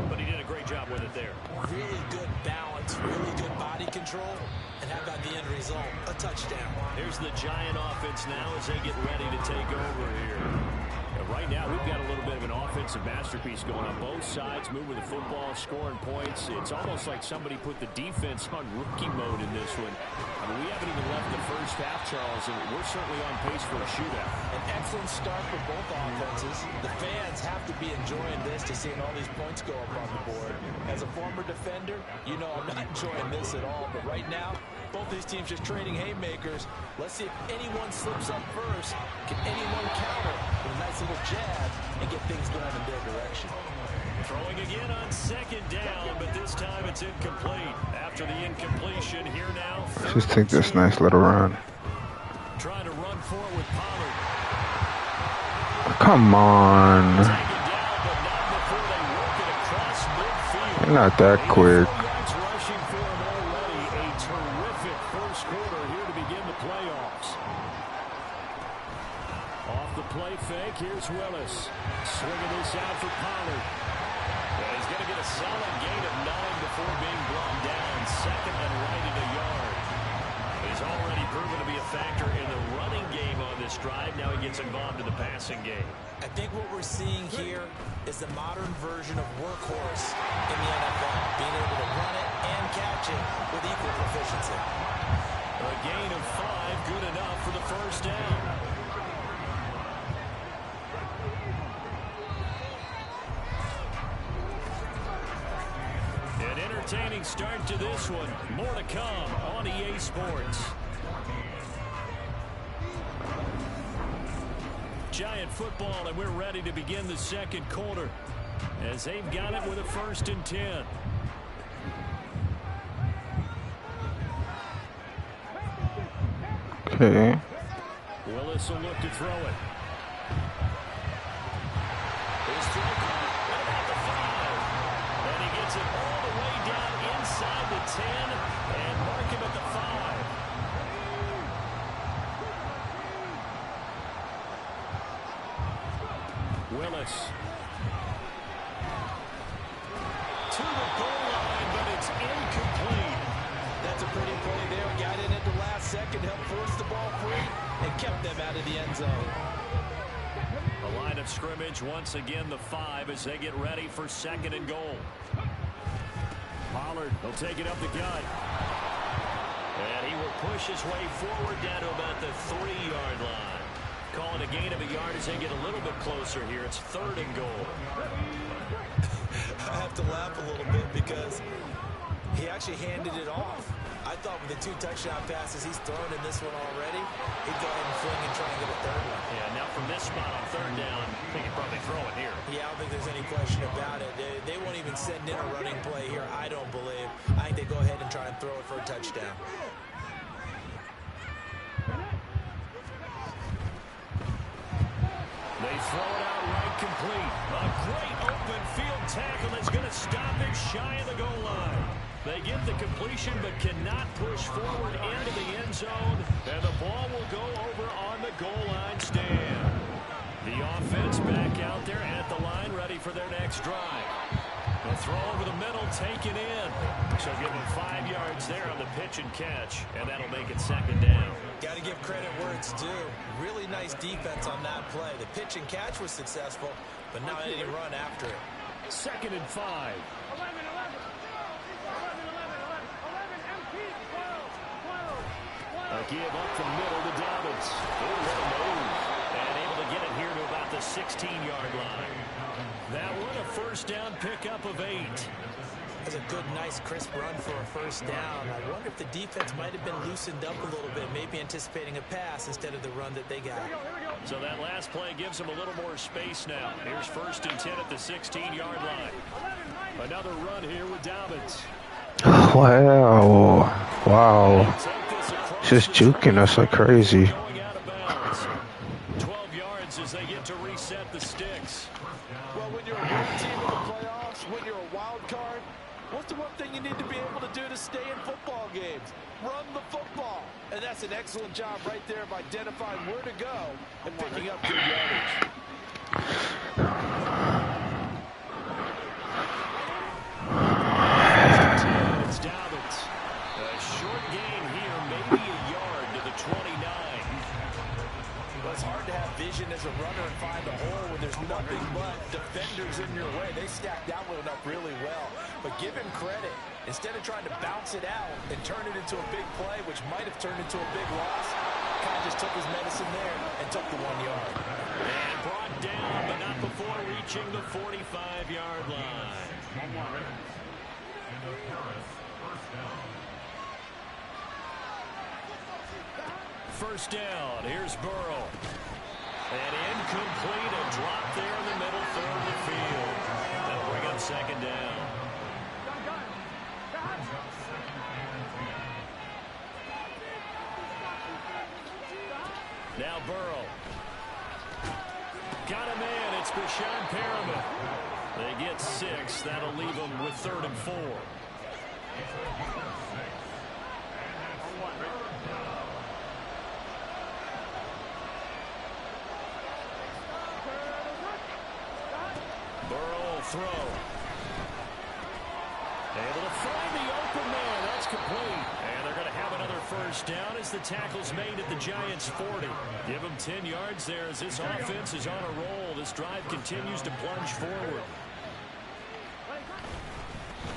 but he did a great job with it there. Really good balance, really good body control, and how about the end result? A touchdown. Here's the Giant offense now as they get ready to take over here. And right now, we've got a little bit of an offensive masterpiece going on. Both sides moving the football, scoring points. It's almost like somebody put the defense on rookie mode in this one. I mean, we haven't even left the first half, Charles, and we're certainly on pace for a shootout. An excellent start for both offenses. The fans have to be enjoying this to seeing all these points go up on the board. As a former defender, you know I'm not enjoying this at all, but right now, both these teams just trading haymakers. Let's see if anyone slips up first. Can anyone counter with a nice little jab and get things going in their direction? Throwing again on 2nd down, but this time it's incomplete. After the incompletion, here now. Just take this nice little run. Trying to run forward with Pollard. Come on. Taken down, but not before they work it across midfield. You're not that quick. Yards rushing for him already. A terrific first quarter here to begin the playoffs. Off the play fake, here's Willis. Swinging this out for Pollard. Well, he's going to get a solid gain of 9 before being brought down. 2nd and right at a yard. He's already proven to be a factor in the running game on this drive. Now he gets involved in the passing game. I think what we're seeing here is the modern version of workhorse in the NFL, being able to run it and catch it with equal proficiency. A gain of 5, good enough for the 1st down. An entertaining start to this one. More to come on EA Sports. Giant football, and we're ready to begin the second quarter as they've got it with a 1st and 10. Okay. Willis will look to throw it. His throw caught at about the 5. And he gets it all the way down inside the 10 and mark him at the 5. Willis. To the goal line, but it's incomplete. That's a pretty play there. Got in at the last second, helped force the ball free, and kept them out of the end zone. A line of scrimmage, once again the 5 as they get ready for 2nd and goal. Pollard will take it up the gut. And he will push his way forward down to about the 3-yard line. Calling a gain of a yard as they get a little bit closer here. It's 3rd and goal. I have to laugh a little bit because he actually handed it off. I thought with the 2 touchdown passes he's thrown in this one already, he'd go ahead and fling and try and get a 3rd one. Yeah, now from this spot on 3rd down, they can probably throw it here. Yeah, I don't think there's any question about it. They won't even send in a running play here, I don't believe. I think they go ahead and try and throw it for a touchdown. They throw it out right complete. A great open field tackle that's going to stop him shy of the goal line. They get the completion but cannot push forward into the end zone. And the ball will go over on the goal line stand. The offense back out there at the line ready for their next drive. The throw over the middle taken in. So give him 5 yards there on the pitch and catch. And that'll make it 2nd down. Got to give credit where it's due. Really nice defense on that play. The pitch and catch was successful, but now they didn't run after it. 2nd and 5. A give up the middle to Dobbins. Oh, what a move. And able to get it here to about the 16-yard line. That one a 1st down pickup of 8. That's a good, nice, crisp run for a 1st down. I wonder if the defense might have been loosened up a little bit, maybe anticipating a pass instead of the run that they got. So that last play gives them a little more space now. Here's 1st and 10 at the 16-yard line. Another run here with Dobbins. Wow. Wow. Just juking us like crazy. 12 yards as they get to reset the sticks. Well, when you're a good team in the playoffs, when you're a wild card, what's the one thing you need to be able to do to stay in football games? Run the football. And that's an excellent job right there of identifying where to go and picking up good yardage. It's Dobbins. A short gain here, maybe a yard to the 29. Well, it's hard to have vision as a runner and find a hole when there's nothing but defenders in your way. They stacked that one up really well. But give him credit. Instead of trying to bounce it out and turn it into a big play, which might have turned into a big loss, kind of just took his medicine there and took the 1 yard. And brought down, but not before reaching the 45-yard line. First down, here's Burrow. And incomplete, a drop there in the middle, 3rd of the field. That'll bring up 2nd down. Now Burrow. Got a man, it's Bashan Perriman. They get 6, that'll leave them with 3rd and 4. Burrow throw. Able to find the open man. That's complete. And they're going to have another 1st down as the tackle's made at the Giants' 40. Give them 10 yards there as this offense is on a roll. This drive continues to plunge forward.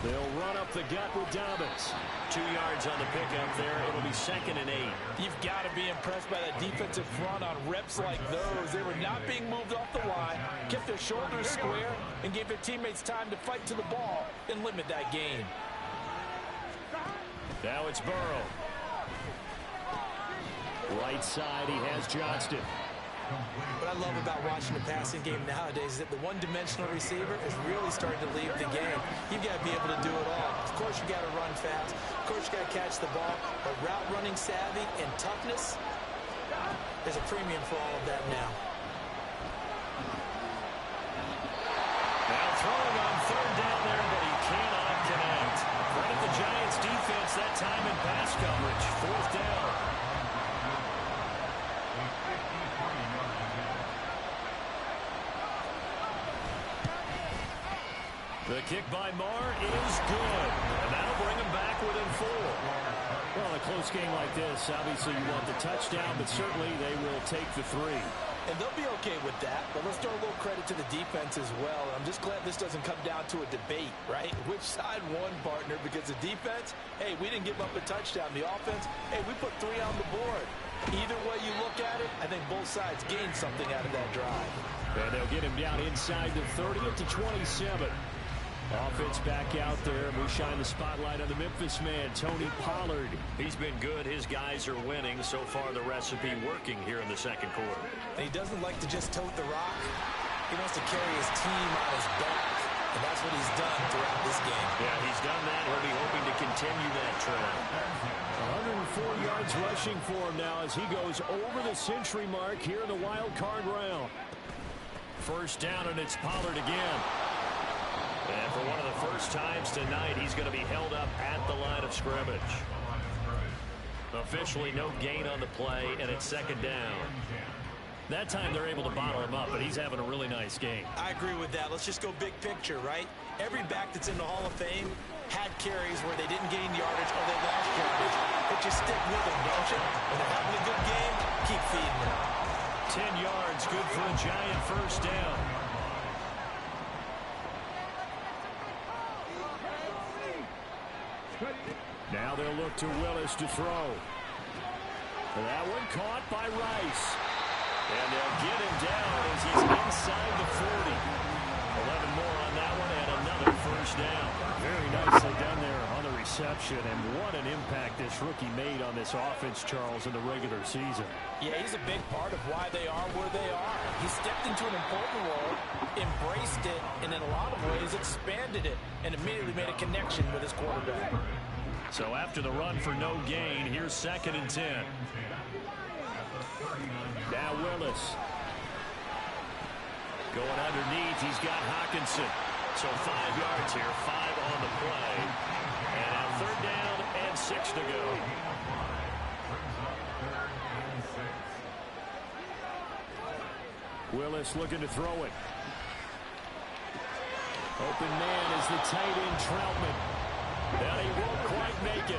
They'll run up the gut with Dobbins. 2 yards on the pickup there. It'll be 2nd and 8. You've got to be impressed by that defensive front on reps like those. They were not being moved off the line, kept their shoulders square, and gave their teammates time to fight to the ball and limit that gain. Now it's Burrow. Right side, he has Johnston. What I love about watching the passing game nowadays is that the one-dimensional receiver is really starting to leave the game. You've got to be able to do it all. Of course, you got to run fast. Of course, you got to catch the ball. But route running savvy and toughness, there's a premium for all of that now. Now throwing on third down there, but he cannot connect. Credit the Giants defense that time in pass coverage. Fourth down. The kick by Marr is good, and that'll bring him back within 4. Well, a close game like this, obviously you want the touchdown, but certainly they will take the 3. And they'll be okay with that, but let's throw a little credit to the defense as well. I'm just glad this doesn't come down to a debate, right? Which side won, partner? Because the defense, hey, we didn't give up a touchdown. The offense, hey, we put 3 on the board. Either way you look at it, I think both sides gained something out of that drive. And they'll get him down inside the 30 to 27. Offense back out there. We shine the spotlight on the Memphis man, Tony Pollard. He's been good. His guys are winning. So far, the recipe working here in the second quarter. And he doesn't like to just tote the rock. He wants to carry his team on his back. And that's what he's done throughout this game. Yeah, he's done that. He'll be hoping to continue that trend. 104 yards rushing for him now as he goes over the century mark here in the wild card round. First down, and it's Pollard again. And for one of the first times tonight, he's going to be held up at the line of scrimmage. Officially no gain on the play, and it's second down. That time they're able to bottle him up, but he's having a really nice game. I agree with that. Let's just go big picture, right? Every back that's in the Hall of Fame had carries where they didn't gain yardage or they lost yardage. But you stick with them, don't you? When they're having a good game, keep feeding them. 10 yards, good for a Giant first down. Now they'll look to Willis to throw. That one caught by Rice. And they'll get him down as he's inside the 40. 11 more on that one and another first down. Very nicely done there on the reception. And what an impact this rookie made on this offense, Charles, in the regular season. Yeah, he's a big part of why they are where they are. He stepped into an important role, embraced it, and in a lot of ways expanded it, and immediately made a connection with his quarterback. So after the run for no gain, here's 2nd and 10. Now Willis. Going underneath, he's got Hawkinson. So 5 yards here, 5 on the play. And now 3rd down and 6 to go. Willis looking to throw it. Open man is the tight end, Troutman. And he won't quite make it.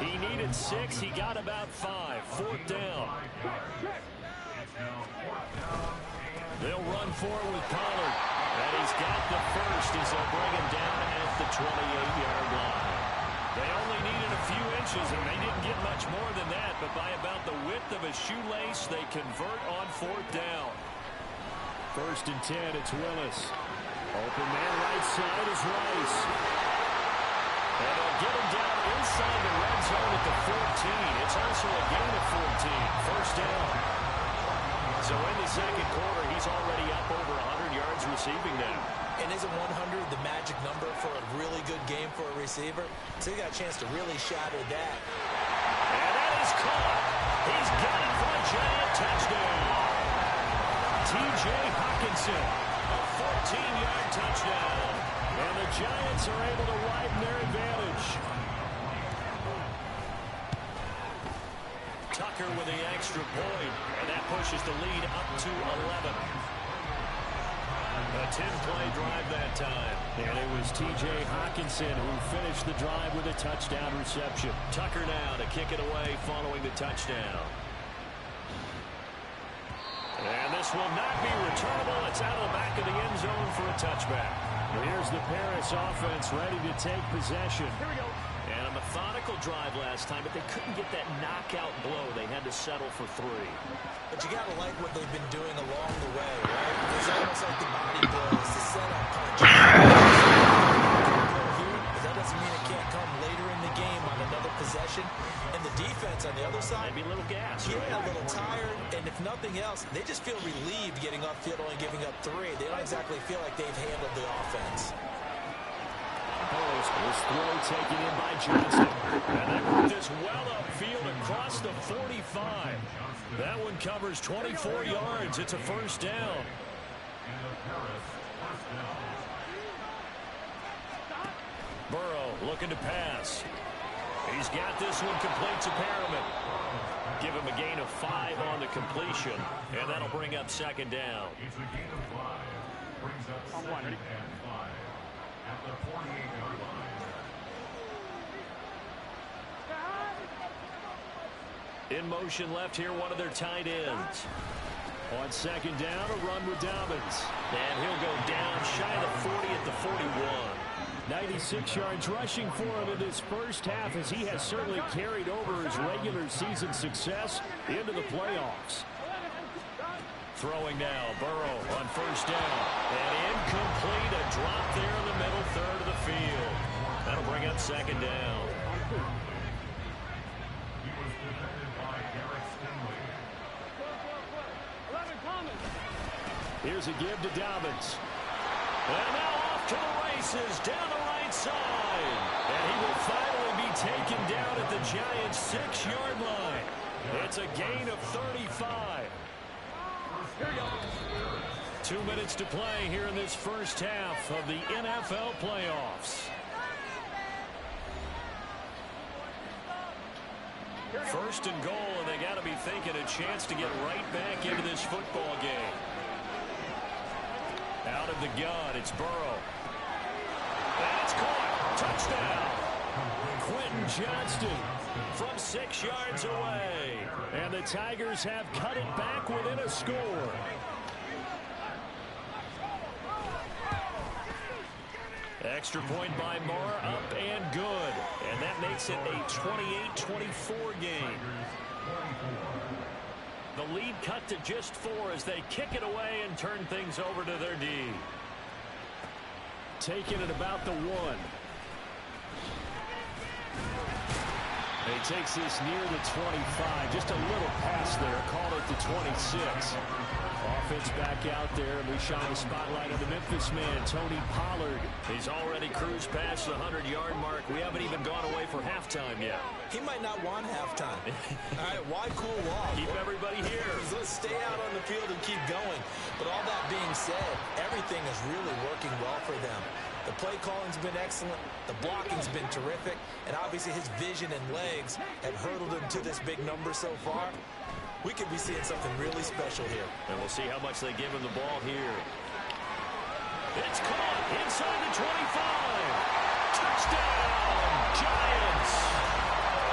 He needed 6. He got about 5. 4th down. They'll run forward with Pollard. And he's got the first as they'll bring him down at the 28-yard line. They only needed a few inches, and they didn't get much more than that. But by about the width of a shoelace, they convert on 4th down. 1st and 10, it's Willis. Open man right side is Rice. And they'll get him down inside the red zone at the 14. It's also a gain of 14. First down. So in the second quarter, he's already up over 100 yards receiving now. And isn't 100 the magic number for a really good game for a receiver? So he got a chance to really shatter that. And that is caught. He's got it for a Giant touchdown. T.J. Hawkinson, a 14-yard touchdown. And the Giants are able to widen their advantage. Tucker with the extra point, and that pushes the lead up to 11. A 10-play drive that time. And it was T.J. Hawkinson who finished the drive with a touchdown reception. Tucker now to kick it away following the touchdown. And this will not be returnable. It's out of the back of the end zone for a touchback. Here's the Paris offense ready to take possession. Here we go. And a methodical drive last time, but they couldn't get that knockout blow. They had to settle for 3. But you got to like what they've been doing along the way, right? It's almost like the body blows, the setup punch. Here, but that doesn't doesn't mean it can't come later in the game on another possession. And the defense on the other side, maybe a little gas. Yeah, a little tired. And if nothing else, they just feel relieved getting upfield only giving up 3. They don't exactly feel like they've handled the offense. This throw taken in by Johnson. And they put this well upfield across the 45. That one covers 24 yards. It's a first down. Burrow looking to pass. He's got this one complete to Perriman. Give him a gain of 5 on the completion, and that'll bring up second down. It's a gain of 5. Brings up 2nd and 5 at the 48-yard line. In motion left here, one of their tight ends. On second down, a run with Dobbins. And he'll go down shy of the 40 at the 41. 96 yards rushing for him in this first half, as he has certainly carried over his regular season success into the playoffs. Throwing now, Burrow on first down. And incomplete, a drop there in the middle third of the field. That'll bring up second down. Here's a give to Dobbins. And now off to the races down the right side. And he will finally be taken down at the Giants' 6-yard line. It's a gain of 35. 2 minutes to play here in this first half of the NFL playoffs. First and goal, and they got to be thinking a chance to get right back into this football game. Out of the gun, it's Burrow. That's caught. Touchdown. Quentin Johnston from 6 yards away. And the Tigers have cut it back within a score. Extra point by Moore, up and good. And that makes it a 28-24 game. The lead cut to just 4 as they kick it away and turn things over to their D. Taking it about the 1. He takes this near the 25. Just a little pass there. Call it the 26. Offense back out there, and we shine a spotlight on the Memphis man, Tony Pollard. He's already cruised past the 100-yard mark. We haven't even gone away for halftime yet. He might not want halftime. All right, why cool off? Keep everybody here. Let's stay out on the field and keep going. But all that being said, everything is really working well for them. The play calling's been excellent. The blocking's been terrific. And obviously his vision and legs have hurdled him to this big number so far. We could be seeing something really special here. And we'll see how much they give him the ball here. It's caught inside the 25. Touchdown, Giants.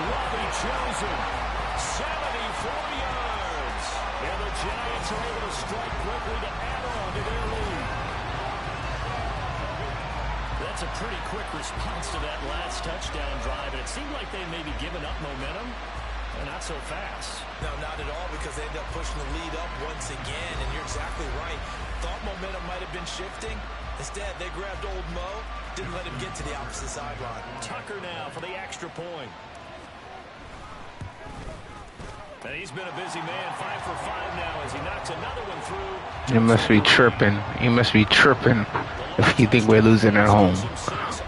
Robbie Chosen, 74 yards. And the Giants are able to strike quickly to add on to their lead. That's a pretty quick response to that last touchdown drive. And it seemed like they may be giving up momentum. Not so fast. No, not at all, because they end up pushing the lead up once again, and you're exactly right. Thought momentum might have been shifting. Instead, they grabbed old Mo, didn't let him get to the opposite sideline. Tucker now for the extra point. And he's been a busy man, 5 for 5 now as he knocks another one through. You must be tripping. You must be tripping if you think we're losing at home.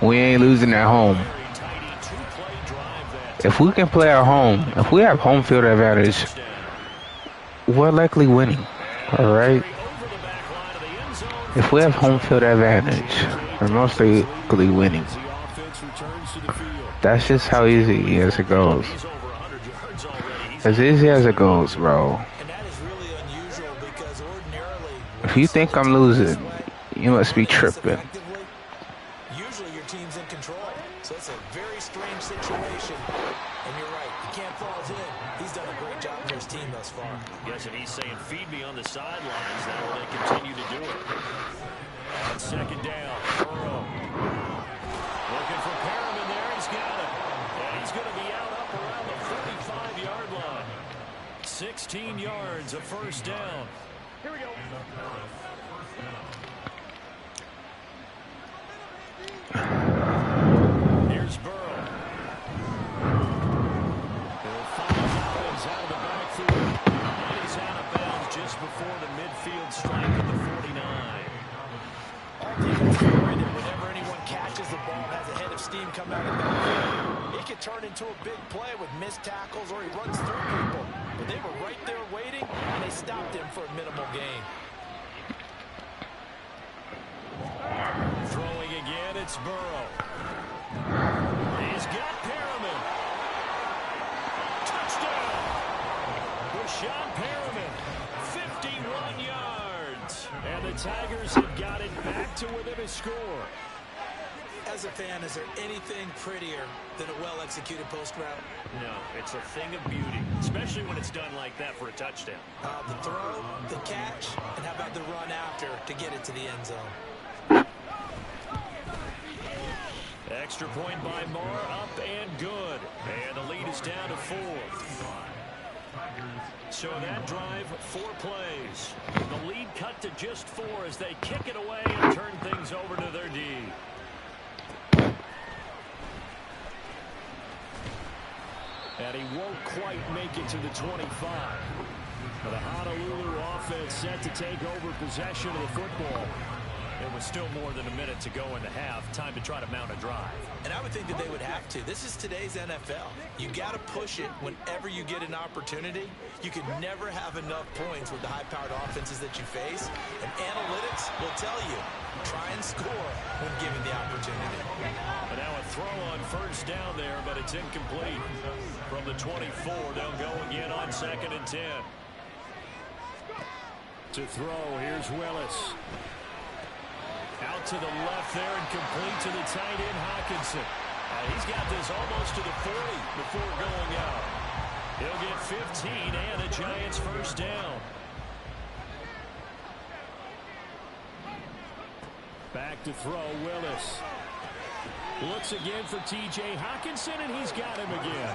We ain't losing at home. If we can play at home, if we have home field advantage, we're likely winning. All right? If we have home field advantage, we're most likely winning. That's just how easy as it goes. As easy as it goes, bro. If you think I'm losing, you must be tripping. Usually your team's in control, so it's a very strange situation. And you're right, you can't fault him. He's done a great job for his team thus far. Yes, and he's saying, feed me on the sidelines. That way they continue to do it. On second down, Burrow. Looking for Perriman there. He's got it. And he's going to be out up around the 45-yard line. 16 yards, a first down. Here we go. scheme come out of the backfield. It could turn into a big play with missed tackles or he runs through people. But they were right there waiting, and they stopped him for a minimal gain. Throwing again, it's Burrow. He's got Perriman. Touchdown! Rashad Perriman, 51 yards. And the Tigers have got it back to within a score. As a fan, is there anything prettier than a well-executed post route? No, it's a thing of beauty, especially when it's done like that for a touchdown. The throw, the catch, and how about the run after to get it to the end zone? Extra point by Marr, up and good. And the lead is down to 4. So that drive, 4 plays. The lead cut to just 4 as they kick it away and turn things over to their D. And he won't quite make it to the 25. But the Honolulu offense set to take over possession of the football. It was still more than a minute to go in the half. Time to try to mount a drive. And I would think that they would have to. This is today's NFL. You got to push it whenever you get an opportunity. You can never have enough points with the high-powered offenses that you face. And analytics will tell you, try and score when given the opportunity. And now a throw on first down there, but it's incomplete. From the 24, they'll go again on 2nd and 10. To throw, here's Willis. Out to the left there and complete to the tight end, Hockenson. He's got this almost to the 40 before going out. He'll get 15 and a Giants first down. Back to throw, Willis. Looks again for T.J. Hockenson, and he's got him again.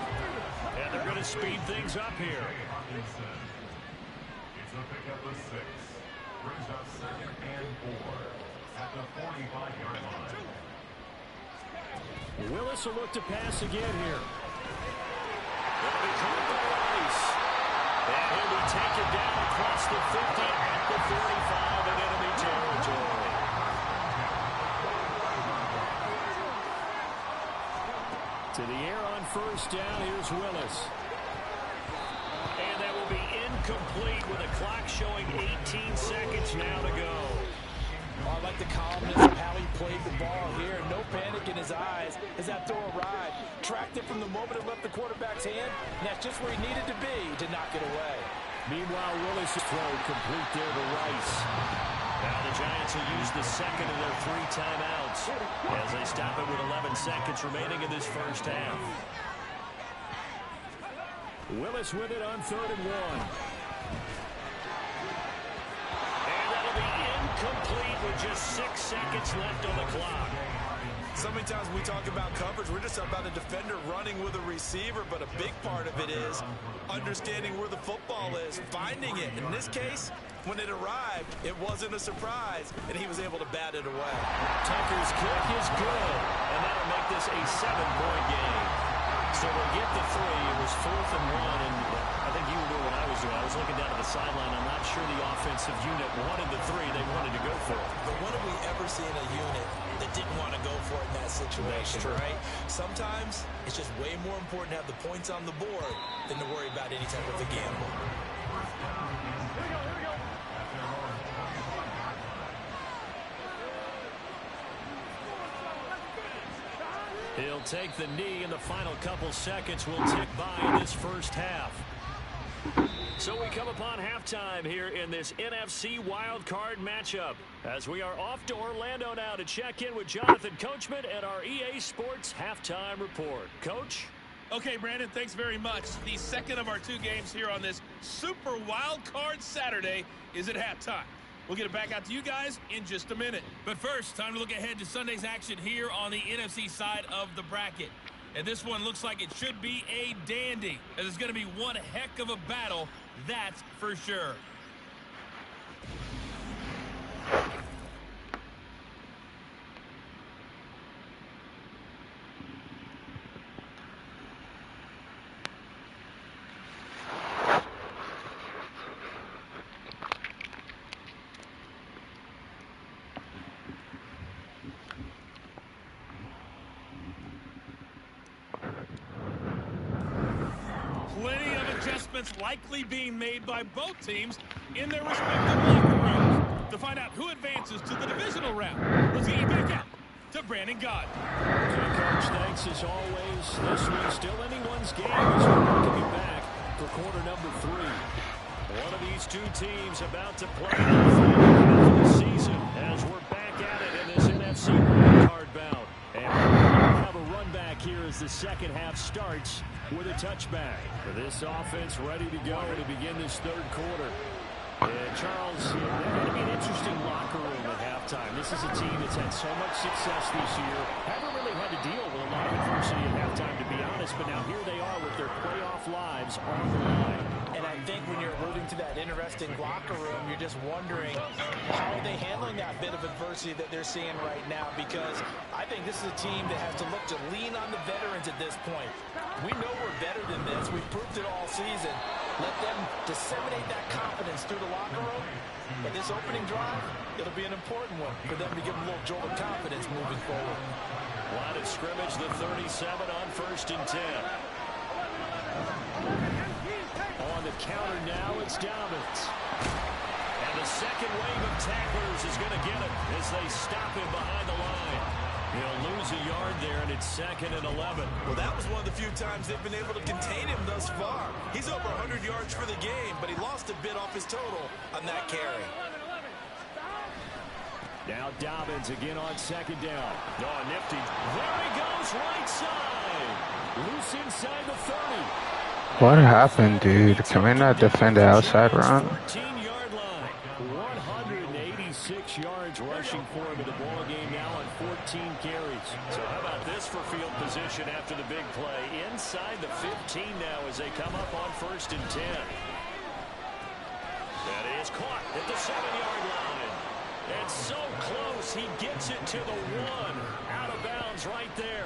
And they're going to speed things up here. It's a pickup of 6. Brings up 2nd and 4 at the 45-yard line. Willis will look to pass again here. It'll be caught by Rice. And he'll be taken down across the 50 at the 45 in enemy territory. To the air on first down, here's Willis. And that will be incomplete with a clock showing 18 seconds now to go. Oh, I like the calmness of how he played the ball here. No panic in his eyes as that throw arrived. Tracked it from the moment it left the quarterback's hand, and that's just where he needed to be to knock it away. Meanwhile, Willis' throw complete there to Rice. Now the Giants will use the second of their 3 timeouts as they stop it with 11 seconds remaining in this first half. Willis with it on 3rd and 1. Complete with just 6 seconds left on the clock. So many times we talk about coverage, we're just about a defender running with a receiver, but a big part of it is understanding where the football is, finding it. In this case, when it arrived, it wasn't a surprise, and he was able to bat it away. Tucker's kick is good, and that'll make this a 7-point game. So we'll get the 3. It was 4th and 1, and I think you knew what I was doing. I was looking down at the sideline. I'm not sure the offensive unit wanted the 3. They wanted to go for it. But when have we ever seen a unit that didn't want to go for it in that situation, right? Sometimes it's just way more important to have the points on the board than to worry about any type of a gamble. He'll take the knee, and the final couple seconds will tick by in this first half. So we come upon halftime here in this NFC wildcard matchup as we are off to Orlando now to check in with Jonathan Coachman at our EA Sports Halftime Report. Coach? Okay, Brandon, thanks very much. The second of our 2 games here on this Super Wildcard Saturday is at halftime. We'll get it back out to you guys in just a minute. But first, time to look ahead to Sunday's action here on the NFC side of the bracket. And this one looks like it should be a dandy, as it's going to be one heck of a battle, that's for sure. adjustments likely being made by both teams in their respective locker rooms. To find out who advances to the divisional round, let's get you back out to Brandon God. Okay, Coach, thanks as always. This one's still anyone's game as we're welcome you back for quarter number 3. One of these two teams about to play the final half of the season as we're back at it in this NFC wildcard bout. And we'll have a run back here as the second half starts with a touchback. For this offense ready to go to begin this third quarter. And Charles, they're going to be an interesting locker room at halftime. This is a team that's had so much success this year. Haven't really had to deal with a lot of adversity at halftime, to be honest. But now here they are with their playoff lives on the line. And I think when you're alluding to that interesting locker room, you're just wondering how are they handling that bit of adversity that they're seeing right now, because I think this is a team that has to look to lean on the veterans at this point. We know we're better than this. We've proved it all season. Let them disseminate that confidence through the locker room. But this opening drive, it'll be an important one for them to give them a little jolt of confidence moving forward. Line of scrimmage, the 37 on 1st and 10. On the counter now, it's Dobbins. And the second wave of tacklers is going to get him as they stop him behind the line. He'll lose a yard there, and it's 2nd and 11. Well, that was one of the few times they've been able to contain him thus far. He's over 100 yards for the game, but he lost a bit off his total on that carry. Now Dobbins again on 2nd down. Oh, nifty. There he goes, right side. Loose inside the 30. What happened, dude? Can we not defend the outside run? 14-yard line. 186 yards rushing for him in the ball game now on 14 carries. So how about this for field position after the big play? Inside the 15 now as they come up on 1st and 10. That is caught at the 7-yard line. It's so close. He gets it to the 1. Out of bounds right there.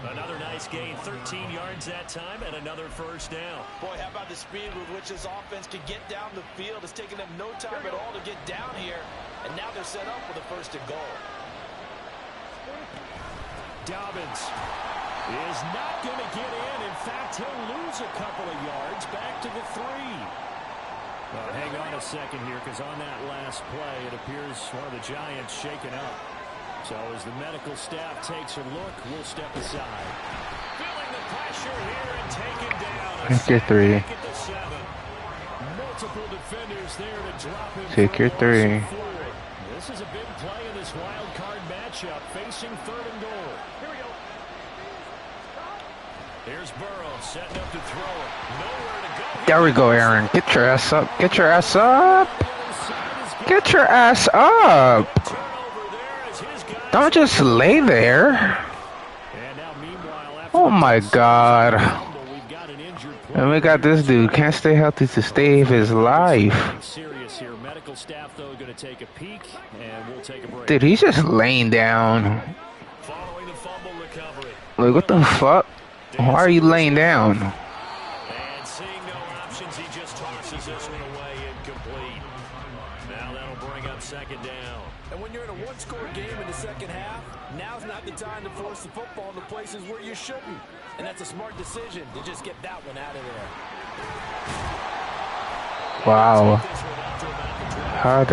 Another nice gain, 13 yards that time, and another first down. Boy, how about the speed with which this offense can get down the field? It's taken them no time at all to get down here, and now they're set up with a 1st and goal. Dobbins is not going to get in. In fact, he'll lose a couple of yards back to the 3. Hang on a second here, because on that last play, it appears one of the Giants shaken up. So as the medical staff takes a look, we'll step aside. Feeling the pressure here and taken down. Take your 3. Multiple defenders there to drop him. Take your 3. This is a big play in this wild card matchup, facing 3rd and goal. Here we go. Here's Burrow setting up to throw it. Nowhere to go. There we go, Aaron. Get your ass up. Get your ass up. Get your ass up. Don't just lay there. Oh my God. And we got this dude can't stay healthy to save his life. Dude, he's just laying down. Like, what the fuck? Why are you laying down? And seeing no options, he just tosses this one away incomplete. Now that'll bring up 2nd down. And when you're in a one-score game in the second half, now's not the time to force the football in the places where you shouldn't. And that's a smart decision to just get that one out of there. Wow. How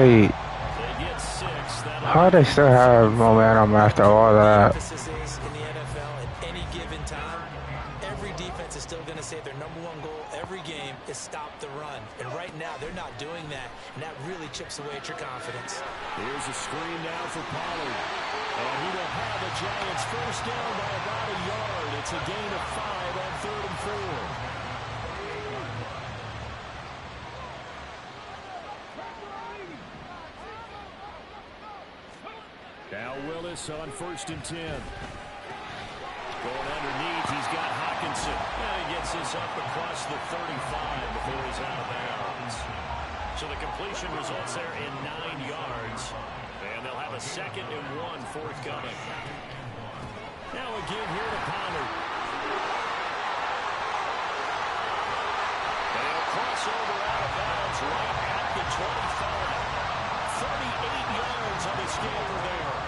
they still have momentum after all that? Emphasis is in the NFL at any given time, every defense is still going to say their #1 goal every game is stop the run. And right now, they're not doing that, and that really chips away at your confidence. Here's a screen now for Pollard. And he will have the Giants first down by about a yard. It's a gain of 5 on 3rd and 4. Now Willis on 1st and 10. Going underneath, he's got Hawkinson. And he gets this up across the 35 before he's out of bounds. So the completion results there in 9 yards. And they'll have a 2nd and 1 forthcoming. Now again here to Pollard. And he'll cross over out of bounds right at the 25. 38 yards on the scanner there.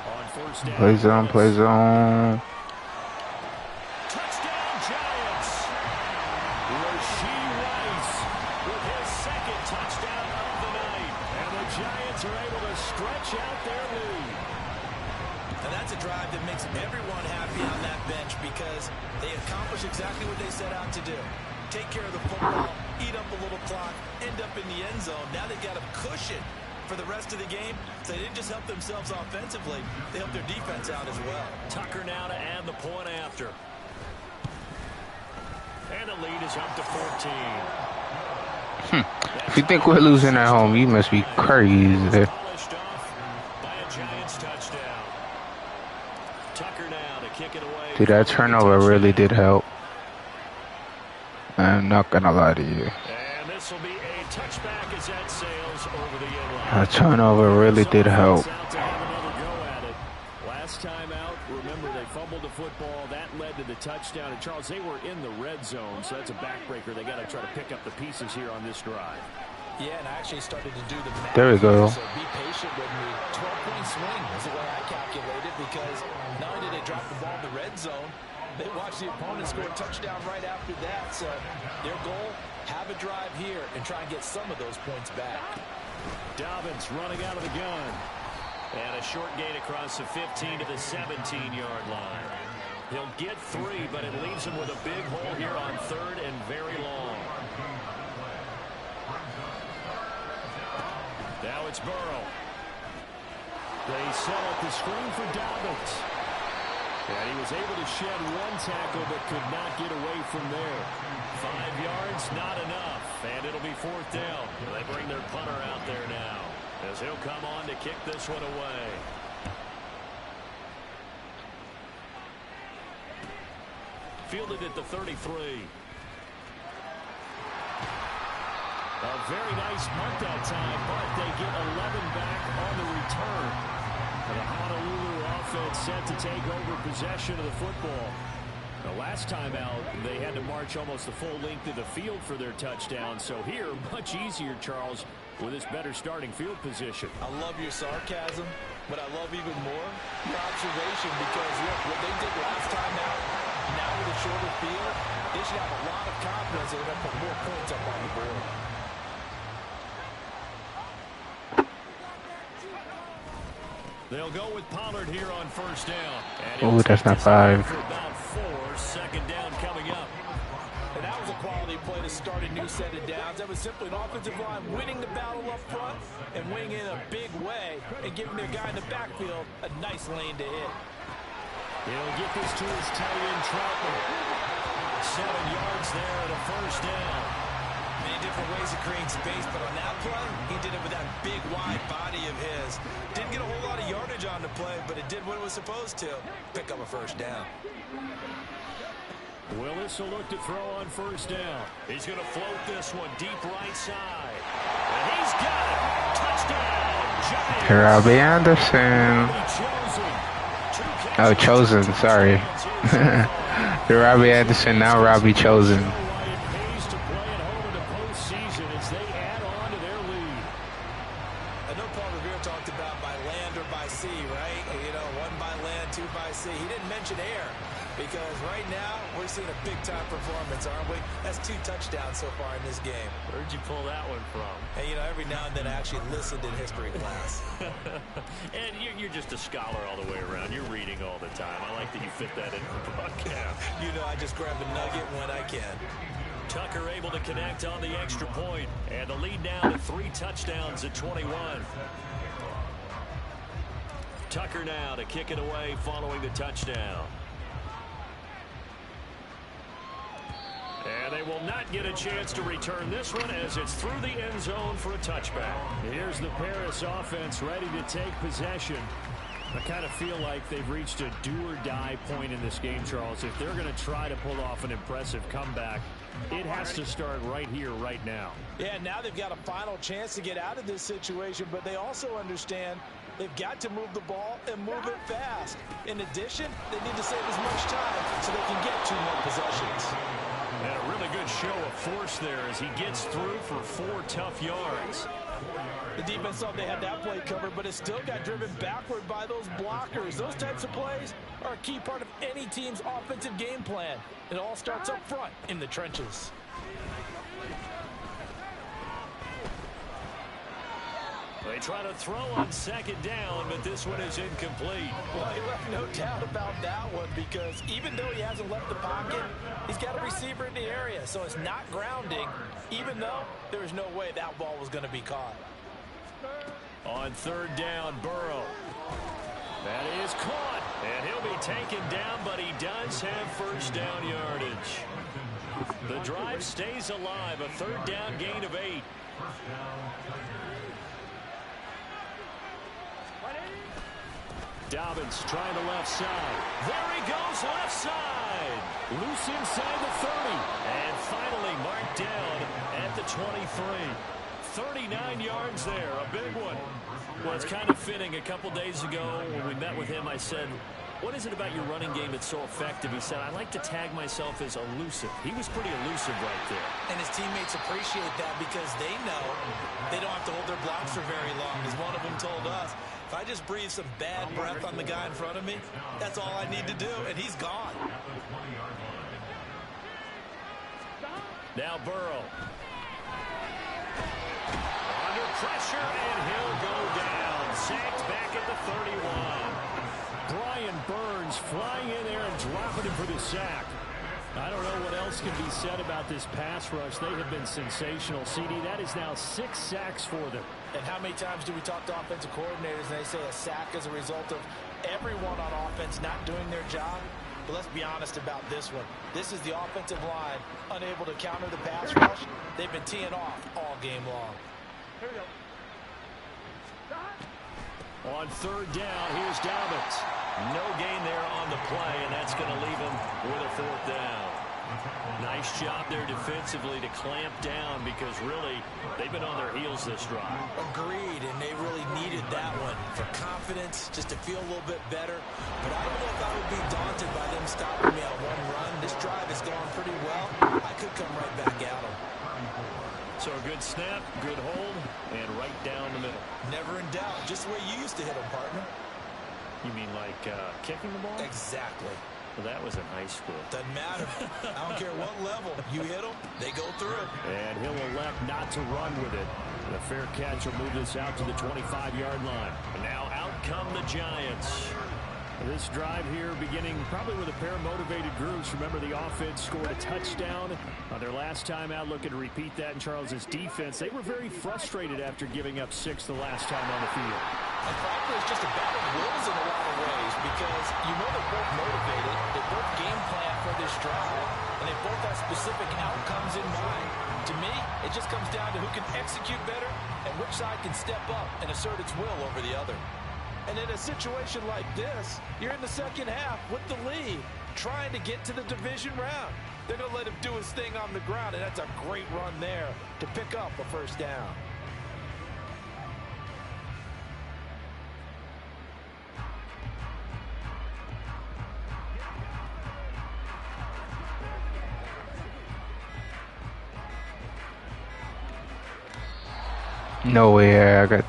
On 1st down. Play zone, play zone. Giants. Rashee Rice with his second touchdown of the night. And the Giants are able to stretch out their lead. And that's a drive that makes everyone happy on that bench because they accomplish exactly what they set out to do. Take care of the football, eat up a little clock, end up in the end zone. Now they've got a cushion for the rest of the game. So they didn't just help themselves offensively, they helped their defense out as well. Tucker now to add the point after. And the lead is up to 14. If you think we're losing at home, you must be crazy. Polished off by a Giants touchdown. Tucker now to kick it away. Dude, that turnover really did help. I'm not gonna lie to you. And this will be a touchback as that sails over the inline. That turnover really did help. Last time out, remember they fumbled the football. That led to the touchdown. And Charles, they were in the red zone, so that's a backbreaker. They got to try to pick up the pieces here on this drive. Yeah, and I actually started to do the math. There we go. So be patient with me. 12-point swing is the way I calculated because not only did they drop the ball in the red zone, they watched the opponent score a touchdown right after that. So their goal, have a drive here and try and get some of those points back. Dobbins running out of the gun. And a short gain across the 15 to the 17-yard line. He'll get 3, but it leaves him with a big hole here on 3rd and very long. Now it's Burrow. They set up the screen for Dobbins. And he was able to shed 1 tackle, but could not get away from there. 5 yards, not enough. And it'll be 4th down. They bring their punter out there now, as he'll come on to kick this one away. Fielded at the 33. A very nice punt that time, but they get 11 back on the return. The Honolulu offense set to take over possession of the football. The last time out, they had to march almost the full length of the field for their touchdown. So here, much easier, Charles, with this better starting field position. I love your sarcasm, but I love even more your observation because, look, what they did last time out, now with a shorter field, they should have a lot of confidence that they're going to put more points up on the board. They'll go with Pollard here on 1st down. Oh, that's not 5. For about 4, 2nd down coming up. And that was a quality play to start a new set of downs. That was simply an offensive line winning the battle up front and winning in a big way and giving their guy in the backfield a nice lane to hit. He'll get this to his tight end, Troutman. 7 yards there at a 1st down. Many different ways to create space, but on that play, he did it with that big, wide body of his. Didn't get a whole lot of yardage on the play, but it did what it was supposed to. Pick up a 1st down. Willis will look to throw on 1st down. He's going to float this one deep right side. And he's got it. Touchdown, Giants. Robbie Anderson. Oh, Chosen, sorry. Robbie Anderson, now Robbie Chosen. Because right now, we're seeing a big-time performance, aren't we? That's 2 touchdowns so far in this game. Where'd you pull that one from? And, you know, every now and then I actually listened in history class. And you're just a scholar all the way around. You're reading all the time. I like that you fit that in for broadcast. You know, I just grab a nugget when I can. Tucker able to connect on the extra point. And the lead now to 3 touchdowns at 21. Tucker now to kick it away following the touchdown. And they will not get a chance to return this one as it's through the end zone for a touchback. Here's the Paris offense ready to take possession. I kind of feel like they've reached a do-or-die point in this game, Charles. If they're going to try to pull off an impressive comeback, it has to start right here, right now. Yeah, now they've got a final chance to get out of this situation, but they also understand they've got to move the ball and move it fast. In addition, they need to save as much time so they can get 2 more possessions. And a really good show of force there as he gets through for 4 tough yards. The defense thought they had that play covered, but it still got driven backward by those blockers. Those types of plays are a key part of any team's offensive game plan. It all starts up front in the trenches. They try to throw on second down, but this one is incomplete. Well, he left no doubt about that one, because even though he hasn't left the pocket, he's got a receiver in the area, so it's not grounding, even though there is no way that ball was going to be caught. On third down, Burrow. That is caught, and he'll be taken down, but he does have first down yardage. The drive stays alive, a third down gain of 8. Dobbins trying the left side. There he goes, left side. Loose inside the 30. And finally marked down at the 23. 39 yards there, a big one. Well, it's kind of fitting. A couple days ago when we met with him, I said, what is it about your running game that's so effective? He said, I like to tag myself as elusive. He was pretty elusive right there. And his teammates appreciate that because they know they don't have to hold their blocks for very long. As one of them told us, if I just breathe some bad breath on the guy in front of me, that's all I need to do, and he's gone. Now Burrow. Under pressure, and he'll go down. Sacked back at the 31. Brian Burns flying in there and dropping him for the sack. I don't know what else can be said about this pass rush. They have been sensational. CD, that is now 6 sacks for them. And how many times do we talk to offensive coordinators and they say a sack is a result of everyone on offense not doing their job? But let's be honest about this one. This is the offensive line unable to counter the pass rush. They've been teeing off all game long. Here we go. On third down, here's Dobbins. No gain there on the play, and that's going to leave him with a fourth down. Nice job there defensively to clamp down because really they've been on their heels this drive. Agreed, and they really needed that one for confidence, just to feel a little bit better. But I don't know if I would be daunted by them stopping me on one run. This drive is going pretty well. I could come right back at them. So a good snap, good hold, and right down the middle. Never in doubt. Just the way you used to hit them, partner. You mean like kicking the ball? Exactly. Well, that was in high school. Doesn't matter. I don't care what level. You hit them, they go through. And he'll elect not to run with it. The fair catch will move this out to the 25-yard line. And now out come the Giants. This drive here beginning probably with a pair of motivated groups. Remember, the offense scored a touchdown on their last time out, looking to repeat that in Charles's defense. They were very frustrated after giving up 6 the last time on the field. And frankly, it's just a battle of wills in a lot of ways because you know they're both motivated. They both game plan for this drive, and they both have specific outcomes in mind. To me, it just comes down to who can execute better and which side can step up and assert its will over the other. And in a situation like this, you're in the second half with the lead, trying to get to the division round. They're going to let him do his thing on the ground, and that's a great run there to pick up a first down. No way, I got...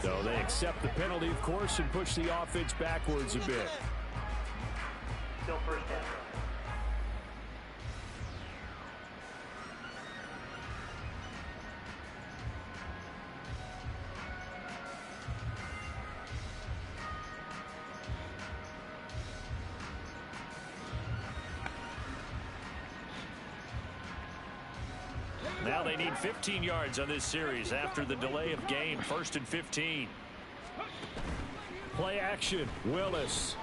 So they accept the penalty, of course, and push the offense backwards a bit. Still first down. Now they need 15 yards on this series after the delay of game. 1st and 15. Play action. Willis.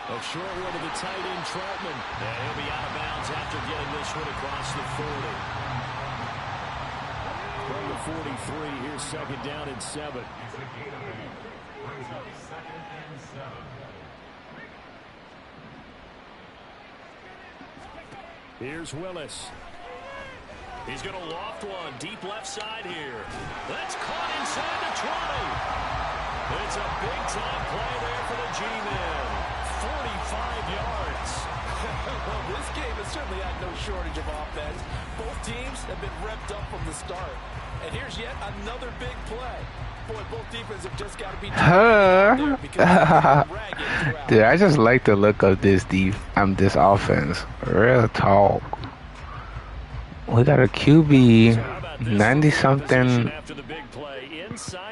A short one to the tight end, Troutman. And he'll be out of bounds after getting this one across the 40. From the 43, here's 2nd down and 7. Here's Willis. He's going to loft one deep left side here. That's caught inside the 20. It's a big-time play there for the G-men. 45 yards. Well, this game has certainly had no shortage of offense. Both teams have been revved up from the start. And here's yet another big play. Boy, both defenses have just got to be Dude, I just like the look of this this offense. Real talk. We got a QB, 90-something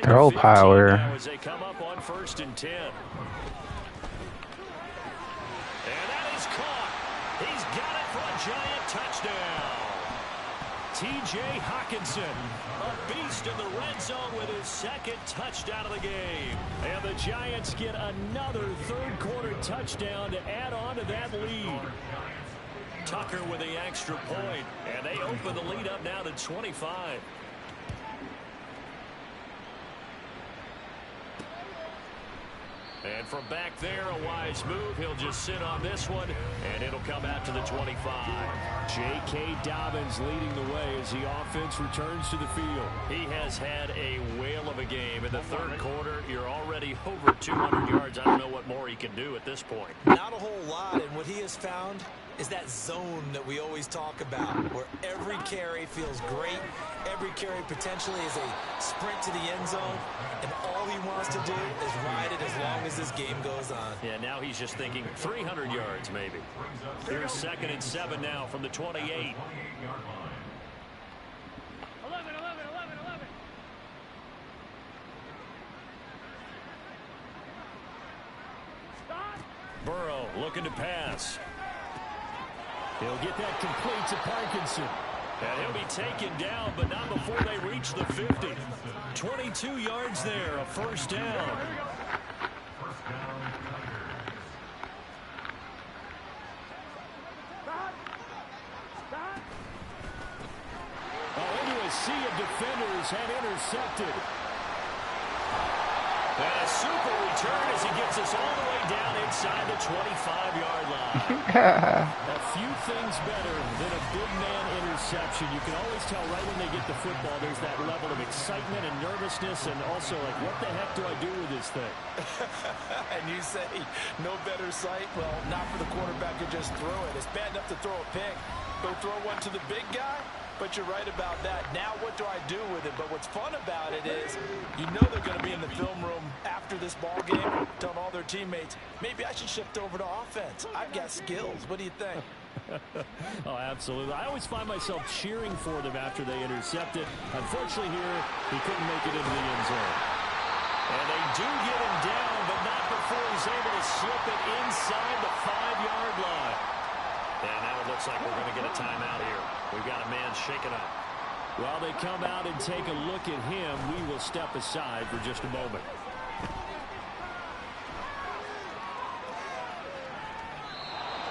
throw power. As they come up on 1st and 10. And that is caught. He's got it for a giant touchdown. T.J. Hawkinson, a beast in the red zone with his 2nd touchdown of the game. And the Giants get another 3rd quarter touchdown to add on to that lead. Tucker with the extra point, and they open the lead up now to 25. And from back there, a wise move. He'll just sit on this one, and it'll come out to the 25. J.K. Dobbins leading the way as the offense returns to the field. He has had a whale of a game. In the 3rd quarter, you're already over 200 yards. I don't know what more he can do at this point. Not a whole lot, and what he has found is that zone that we always talk about, where every carry feels great. Every carry potentially is a sprint to the end zone, and all he wants to do is ride it as long as this game goes on. Yeah, now he's just thinking 300 yards maybe. Here's 2nd and 7 now from the 28. 11. Burrow looking to pass. He'll get that complete to Parkinson. And he'll be taken down, but not before they reach the 50. 22 yards there, a 1st down. Into a sea of defenders and intercepted. And a super return as he gets us all the way down inside the 25-yard line. A few things better than a big man interception. You can always tell right when they get the football, there's that level of excitement and nervousness, and also like, what the heck do I do with this thing? And you say, no better sight? Well, not for the quarterback to just throw it. It's bad enough to throw a pick. Go throw one to the big guy? But you're right about that. Now what do I do with it? But what's fun about it is you know they're going to be in the film room after this ball game telling all their teammates, maybe I should shift over to offense. I've got skills. What do you think? Oh, absolutely. I always find myself cheering for them after they intercept it. Unfortunately here, he couldn't make it into the end zone. And they do get him down, but not before he's able to slip it inside the 5-yard line. And now it looks like we're going to get a timeout here. We've got a man shaken up. While they come out and take a look at him, we will step aside for just a moment.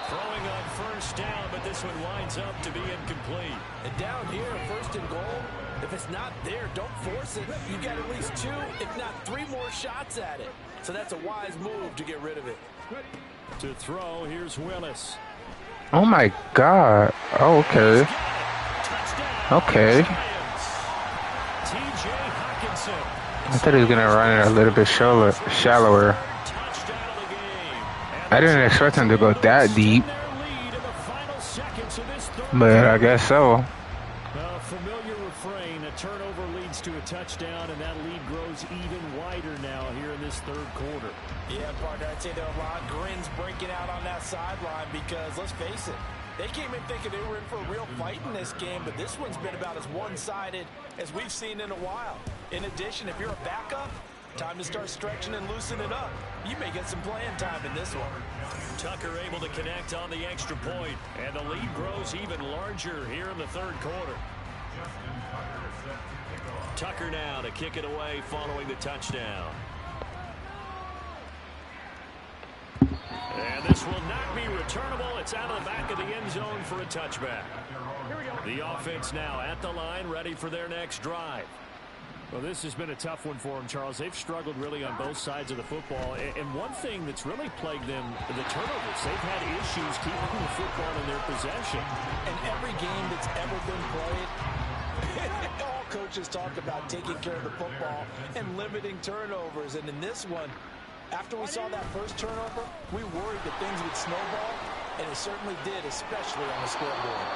Throwing on 1st down, but this one winds up to be incomplete. And down here, 1st and goal, if it's not there, don't force it. You got at least 2, if not 3 more shots at it. So that's a wise move to get rid of it. To throw, here's Willis. Oh my God. Oh, okay. Okay. I thought he was going to run it a little bit shallower. I didn't expect him to go that deep. But I guess so. A familiar refrain, a turnover leads to a touchdown, and that lead grows even wider now here in this 3rd quarter. Yeah, partner, I'd say there are a lot of grins breaking out on that sideline because, let's face it, they came in thinking they were in for a real fight in this game, but this one's been about as one-sided as we've seen in a while. In addition, if you're a backup, time to start stretching and loosening up. You may get some playing time in this one. Tucker able to connect on the extra point, and the lead grows even larger here in the 3rd quarter. Tucker now to kick it away following the touchdown. And this will not be returnable. It's out of the back of the end zone for a touchback. The offense now at the line, ready for their next drive. Well, this has been a tough one for them, Charles. They've struggled really on both sides of the football. And one thing that's really plagued them, the turnovers. They've had issues keeping the football in their possession. And every game that's ever been played, all coaches talk about taking care of the football and limiting turnovers. And in this one, After we saw that first turnover, we worried that things would snowball, and it certainly did, especially on the scoreboard.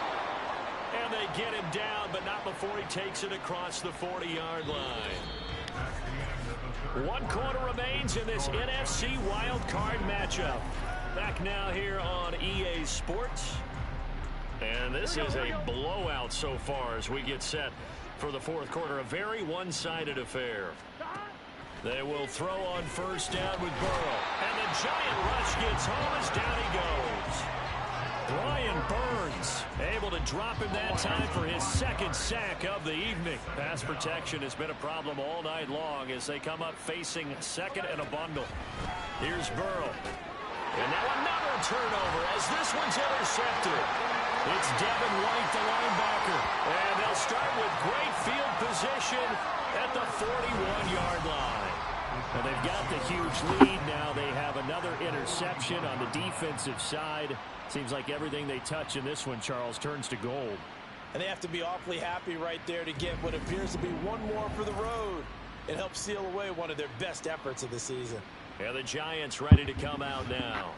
And they get him down, but not before he takes it across the 40-yard line. 1 quarter remains in this NFC wild card matchup. Back now here on EA Sports. And this is a blowout so far as we get set for the fourth quarter. A very one-sided affair. They will throw on first down with Burrow. And the giant rush gets home as down he goes. Brian Burns able to drop him that time for his second sack of the evening. Pass protection has been a problem all night long as they come up facing second and a bundle. Here's Burrow. And now another turnover as this one's intercepted. It's Devin White, the linebacker. And they'll start with great field position at the 41-yard line. Well, they've got the huge lead now. They have another interception on the defensive side. Seems like everything they touch in this one, Charles, turns to gold. And they have to be awfully happy right there to get what appears to be one more for the road. It helps seal away one of their best efforts of the season. Yeah, the Giants ready to come out now.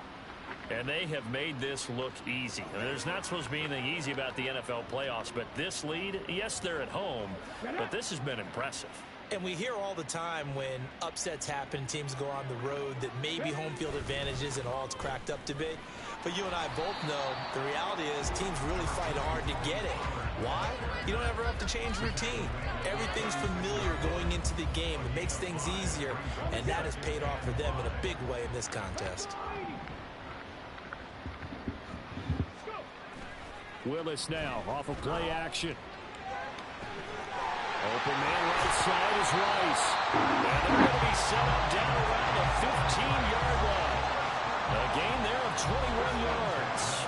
And they have made this look easy. I mean, there's not supposed to be anything easy about the NFL playoffs, but this lead, yes, they're at home, but this has been impressive. And we hear all the time when upsets happen, teams go on the road, that maybe home field advantage isn't all it's cracked up to be. But you and I both know the reality is teams really fight hard to get it. Why? You don't ever have to change routine. Everything's familiar going into the game. It makes things easier, and that has paid off for them in a big way in this contest. Willis now off of play action. Open man right side is Rice. And they're going to be set up down around the 15-yard line. A gain there of 21 yards.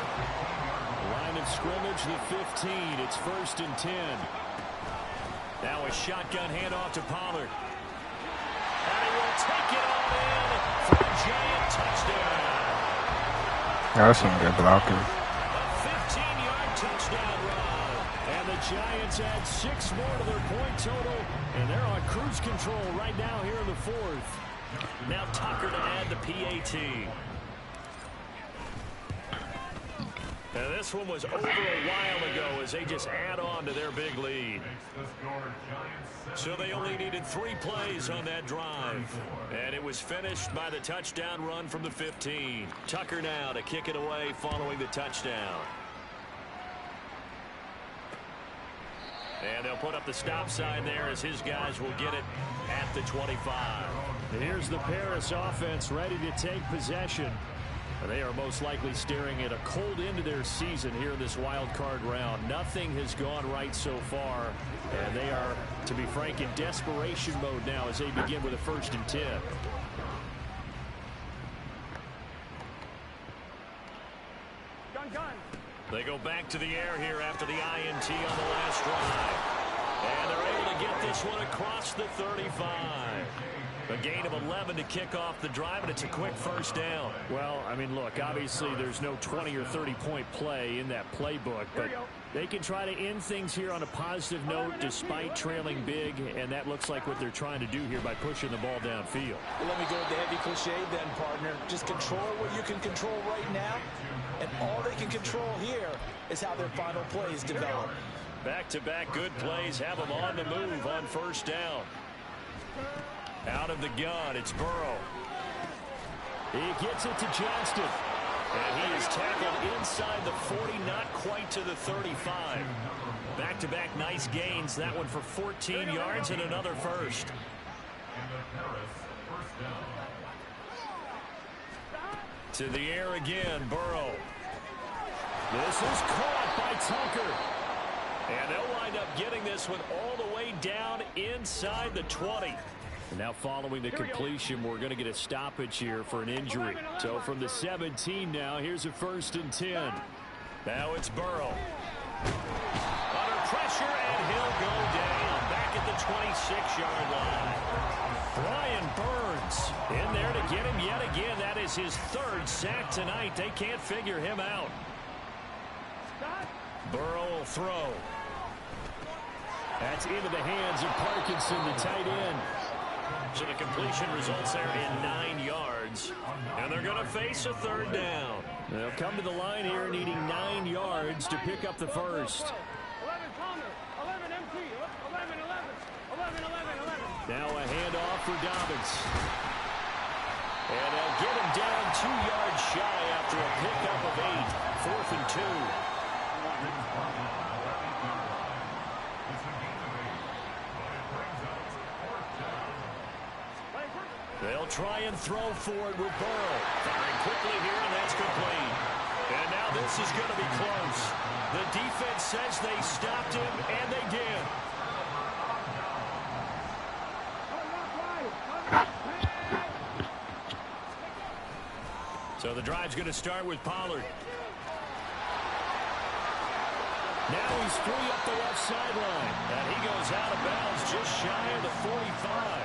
Line of scrimmage, the 15. It's 1st and 10. Now a shotgun handoff to Pollard. And he will take it on in for a giant touchdown. That's some good blocking. Touchdown run. And the Giants add 6 more to their point total, and they're on cruise control right now here in the 4th. Now Tucker to add the PAT. Now this one was over a while ago as they just add on to their big lead. So they only needed 3 plays on that drive. And it was finished by the touchdown run from the 15. Tucker now to kick it away following the touchdown. And they'll put up the stop sign there as his guys will get it at the 25. Here's the Paris offense ready to take possession. They are most likely staring at a cold end to their season here in this wild card round. Nothing has gone right so far, and they are, to be frank, in desperation mode now as they begin with a 1st and 10. They go back to the air here after the INT on the last drive. And they're able to get this one across the 35. A gain of 11 to kick off the drive, and it's a quick 1st down. Well, I mean, look, obviously there's no 20 or 30-point play in that playbook, but they can try to end things here on a positive note despite trailing big, and that looks like what they're trying to do here by pushing the ball downfield. Well, let me go with the heavy cliche then, partner. Just control what you can control right now, and all they can control here is how their final plays develop. Back-to-back good plays have them on the move on 1st down. Out of the gun, it's Burrow. He gets it to Johnston. And he is tackled inside the 40, not quite to the 35. Back-to-back nice gains. That one for 14 yards and another 1st. To the air again, Burrow. This is caught by Tucker. And they'll wind up getting this one all the way down inside the 20. And now following the completion, we're going to get a stoppage here for an injury. So from the 17 now, here's a 1st and 10. Now it's Burrow. Under pressure, and he'll go down. Back at the 26-yard line. Brian Burns in there to get him yet again. That is his 3rd sack tonight. They can't figure him out. Burrow will throw. That's into the hands of Parkinson, the tight end. So the completion results there in 9 yards. And they're going to face a third down. They'll come to the line here needing 9 yards to pick up the first. 11 Thomas, 11 MT, 11. Now a handoff for Dobbins. And they'll get him down 2 yards shy after a pickup of 8. 4th and 2. They'll try and throw forward with Burrow. Firing quickly here, and that's complete. And now this is going to be close. The defense says they stopped him, and they did. So the drive's going to start with Pollard. Now he's free up the left sideline. And he goes out of bounds just shy of the 45.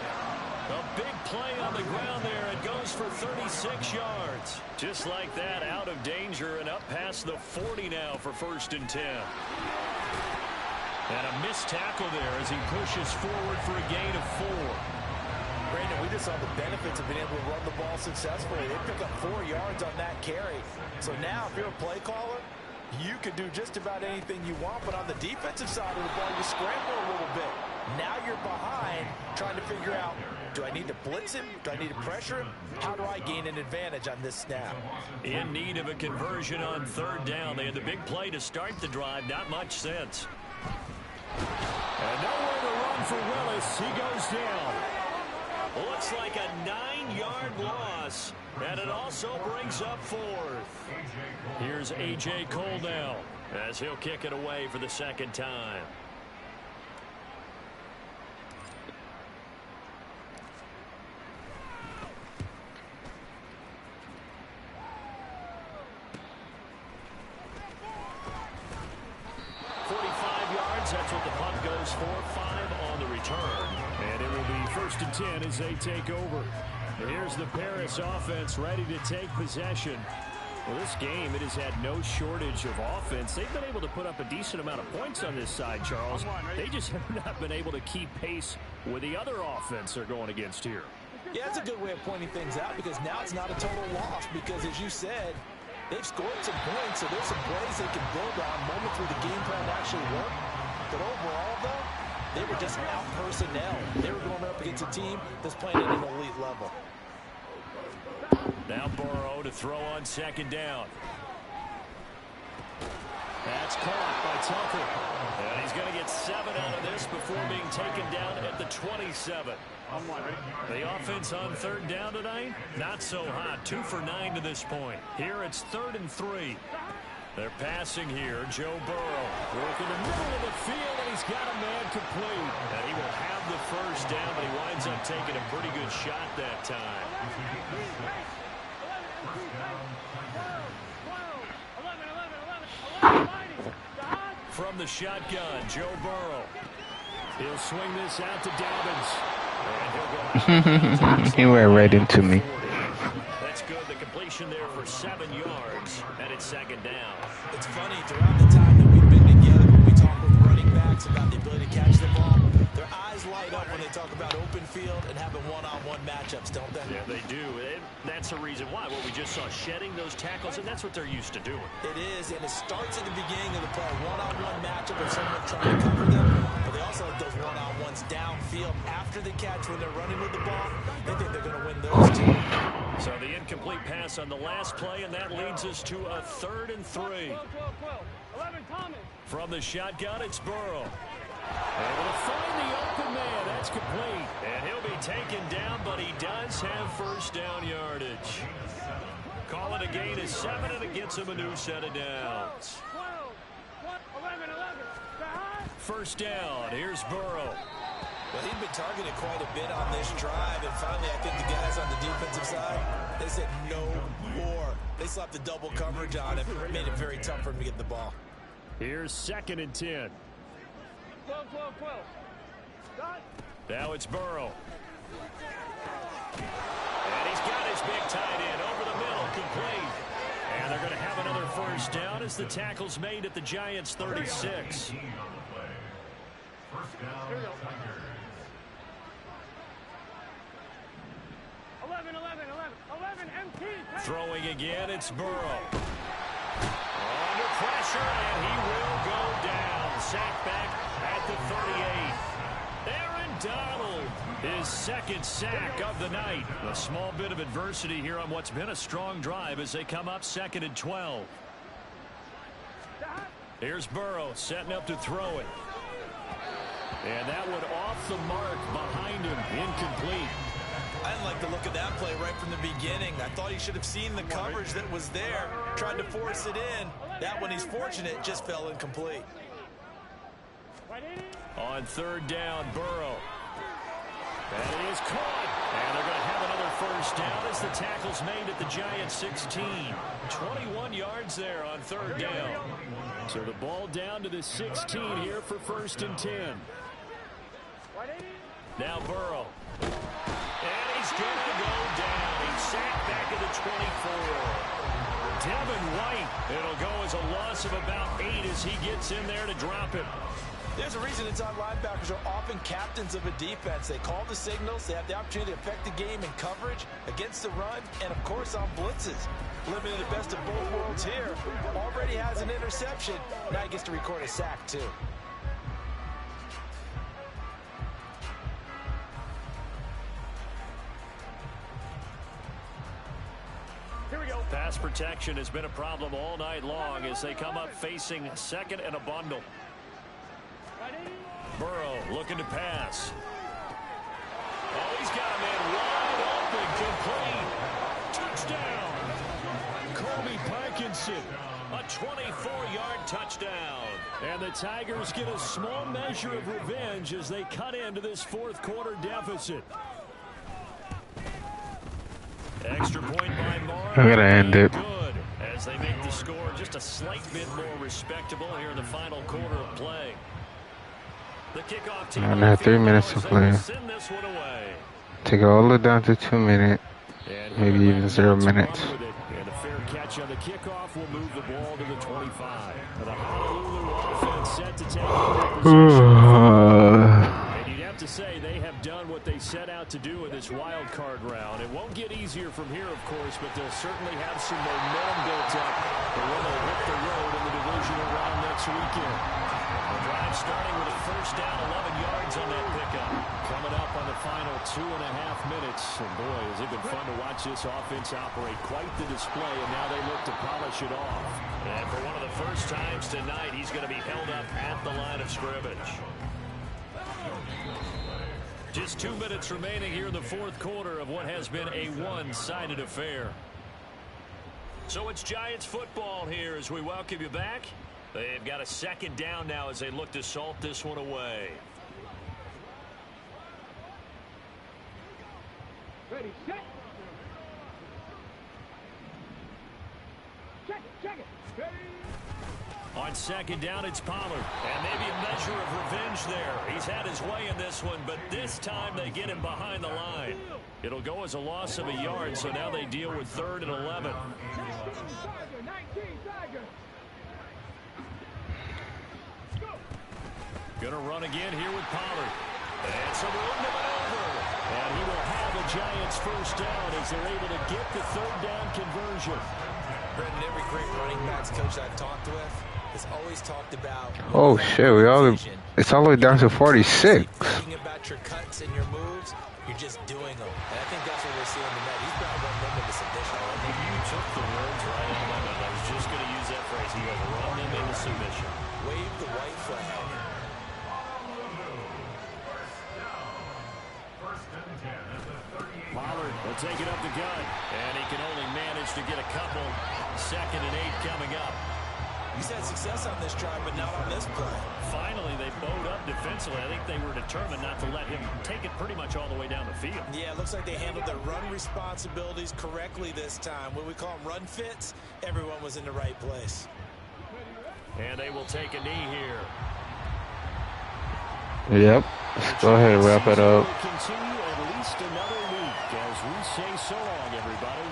A big play on the ground there. It goes for 36 yards. Just like that, out of danger and up past the 40 now for 1st and 10. And a missed tackle there as he pushes forward for a gain of 4. Brandon, we just saw the benefits of being able to run the ball successfully. They pick up 4 yards on that carry. So now if you're a play caller, you can do just about anything you want. But on the defensive side of the ball, you scramble a little bit. Now you're behind trying to figure out, do I need to blitz him? Do I need to pressure him? How do I gain an advantage on this snap? In need of a conversion on 3rd down. They had the big play to start the drive. Not much sense. And nowhere to run for Willis. He goes down. Looks like a 9-yard loss. And it also brings up 4th. Here's A.J. Cole now as he'll kick it away for the 2nd time. That's what the punt goes for. 5 on the return. And it will be 1st and 10 as they take over. And here's the Paris offense ready to take possession. Well, this game, it has had no shortage of offense. They've been able to put up a decent amount of points on this side, Charles. They just have not been able to keep pace with the other offense they're going against here. Yeah, that's a good way of pointing things out because now it's not a total loss because, as you said, they've scored some points, so there's some plays they can build on, moments where the game plan actually worked. But overall, though, they were just out personnel. They were going up against a team that's playing at an elite level. Now Burrow to throw on 2nd down. That's caught by Tucker. And he's going to get 7 out of this before being taken down at the 27. The offense on 3rd down tonight, not so hot. 2 for 9 to this point. Here it's 3rd and 3. They're passing here. Joe Burrow working the middle of the field, and he's got a man complete. And he will have the 1st down, but he winds up taking a pretty good shot that time. From the shotgun, Joe Burrow. He'll swing this out to Dobbins. And he'll go He went right into me. That's good. The completion there for 7 yards, and it's 2nd down. It's funny, throughout the time that we've been together, when we talk with running backs about the ability to catch the ball, their eyes light up when they talk about open field and having one-on-one matchups, don't they? Yeah, they do. And that's the reason why. Well, we just saw shedding those tackles, and that's what they're used to doing. It is, and it starts at the beginning of the play. One-on-one matchup of someone trying to cover them, but they also have those one-on-ones downfield after the catch when they're running with the ball. They think they're going to win those too. So the incomplete pass on the last play, and that leads us to a 3rd and 3. 11 Thomas. From the shotgun, it's Burrow. Able to find the open man. That's complete. And he'll be taken down, but he does have 1st down yardage. Call it a gain of 7, and it gets him a new set of downs. 11. 1st down. Here's Burrow. Well, he'd been targeted quite a bit on this drive, and finally I think the guys on the defensive side, they said no more. They slapped the double coverage on him, made it very tough for him to get the ball. Here's 2nd and 10. 12. Now it's Burrow. And he's got his big tight end over the middle, complete. And they're going to have another 1st down as the tackle's made at the Giants' 36. 11 MT. Throwing again, it's Burrow. Under pressure, and he will go down. Sack back at the 38. Aaron Donald, his second sack of the night. A small bit of adversity here on what's been a strong drive as they come up 2nd and 12. Here's Burrow setting up to throw it. And that one off the mark behind him, incomplete. I didn't like the look of that play right from the beginning. I thought he should have seen the coverage that was there, tried to force it in. That one, he's fortunate, just fell incomplete. On 3rd down, Burrow. That is caught. And they're going to have another first down as the tackle's made at the Giants 16. 21 yards there on 3rd down. So the ball down to the 16 here for 1st and 10. Now Burrow. And he's going to go down. He's sacked back at the 24. Devin White. It'll go as a loss of about 8 as he gets in there to drop it. There's a reason inside linebackers are often captains of a defense. They call the signals. They have the opportunity to affect the game in coverage, against the run, and, of course, on blitzes. Living in the best of both worlds here. Already has an interception. Now he gets to record a sack, too. Pass protection has been a problem all night long as they come up facing 2nd and a bundle. Burrow looking to pass. Oh, he's got a man wide open, complete. Touchdown. Colby Parkinson, a 24-yard touchdown. And the Tigers get a small measure of revenge as they cut into this 4th quarter deficit. Extra point by Marr. I gotta end it. Good as they make the score just a slight bit more respectable here in the final quarter of play. The kickoff team I have 3 minutes to play. Take it all the way down to 2 minutes, maybe even 0 minutes. And a fair catch on the kickoff will move the ball to the 25. The Honolulu offense set to take over position. And you'd have to say they have done what they set out to do in this wild card round. It won't get easier from here, of course, but they'll certainly have some momentum built up for when they hit the road in the divisional round next weekend. The drive starting with a first down, 11 yards on that pickup. Coming up on the final 2.5 minutes. And boy, has it been fun to watch this offense operate. Quite the display, and now they look to polish it off. And for one of the first times tonight, he's going to be held up at the line of scrimmage. Just 2 minutes remaining here in the 4th quarter of what has been a one-sided affair. So it's Giants football here as we welcome you back. They've got a 2nd down now as they look to salt this one away. Ready, set. Check it. Ready. On 2nd down, it's Pollard. And maybe a measure of revenge there. He's had his way in this one, but this time they get him behind the line. It'll go as a loss of a yard, so now they deal with 3rd and 11. Going to run again here with Pollard. And some room to maneuver. And he will have a Giants first down as they're able to get the 3rd down conversion. Brendan, every great running backs coach I've talked with has always talked about. Oh shit, it's all the way down to 46. Thinking about your cuts and your moves, you're just doing them. And I think that's what we're seeing tonight. He's probably run them into submission. I think you took the words right out of my mouth. I was just going to use that phrase. He has run them into submission. Wave the white flag. Pollard will take it up the gut, and he can only manage to get a couple. 2nd and 8 coming up. He's had success on this drive, but not on this play. Finally, they bowed up defensively. I think they were determined not to let him take it pretty much all the way down the field. Yeah, it looks like they handled their run responsibilities correctly this time. When we call them run fits, everyone was in the right place. And they will take a knee here. Yep. Let's go ahead and wrap it up. Continue at least another week as we say so long, everybody.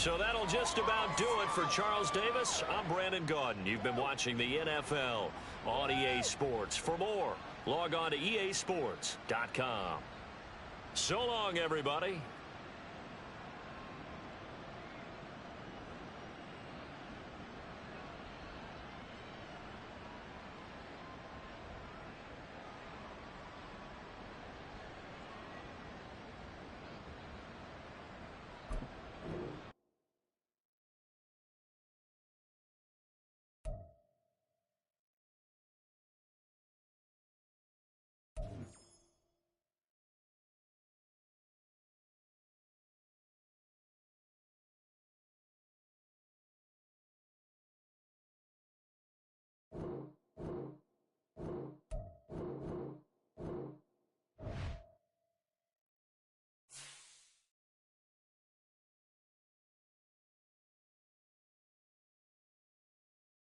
So that'll just about do it for Charles Davis. I'm Brandon Gaudin. You've been watching the NFL on EA Sports. For more, log on to easports.com. So long, everybody.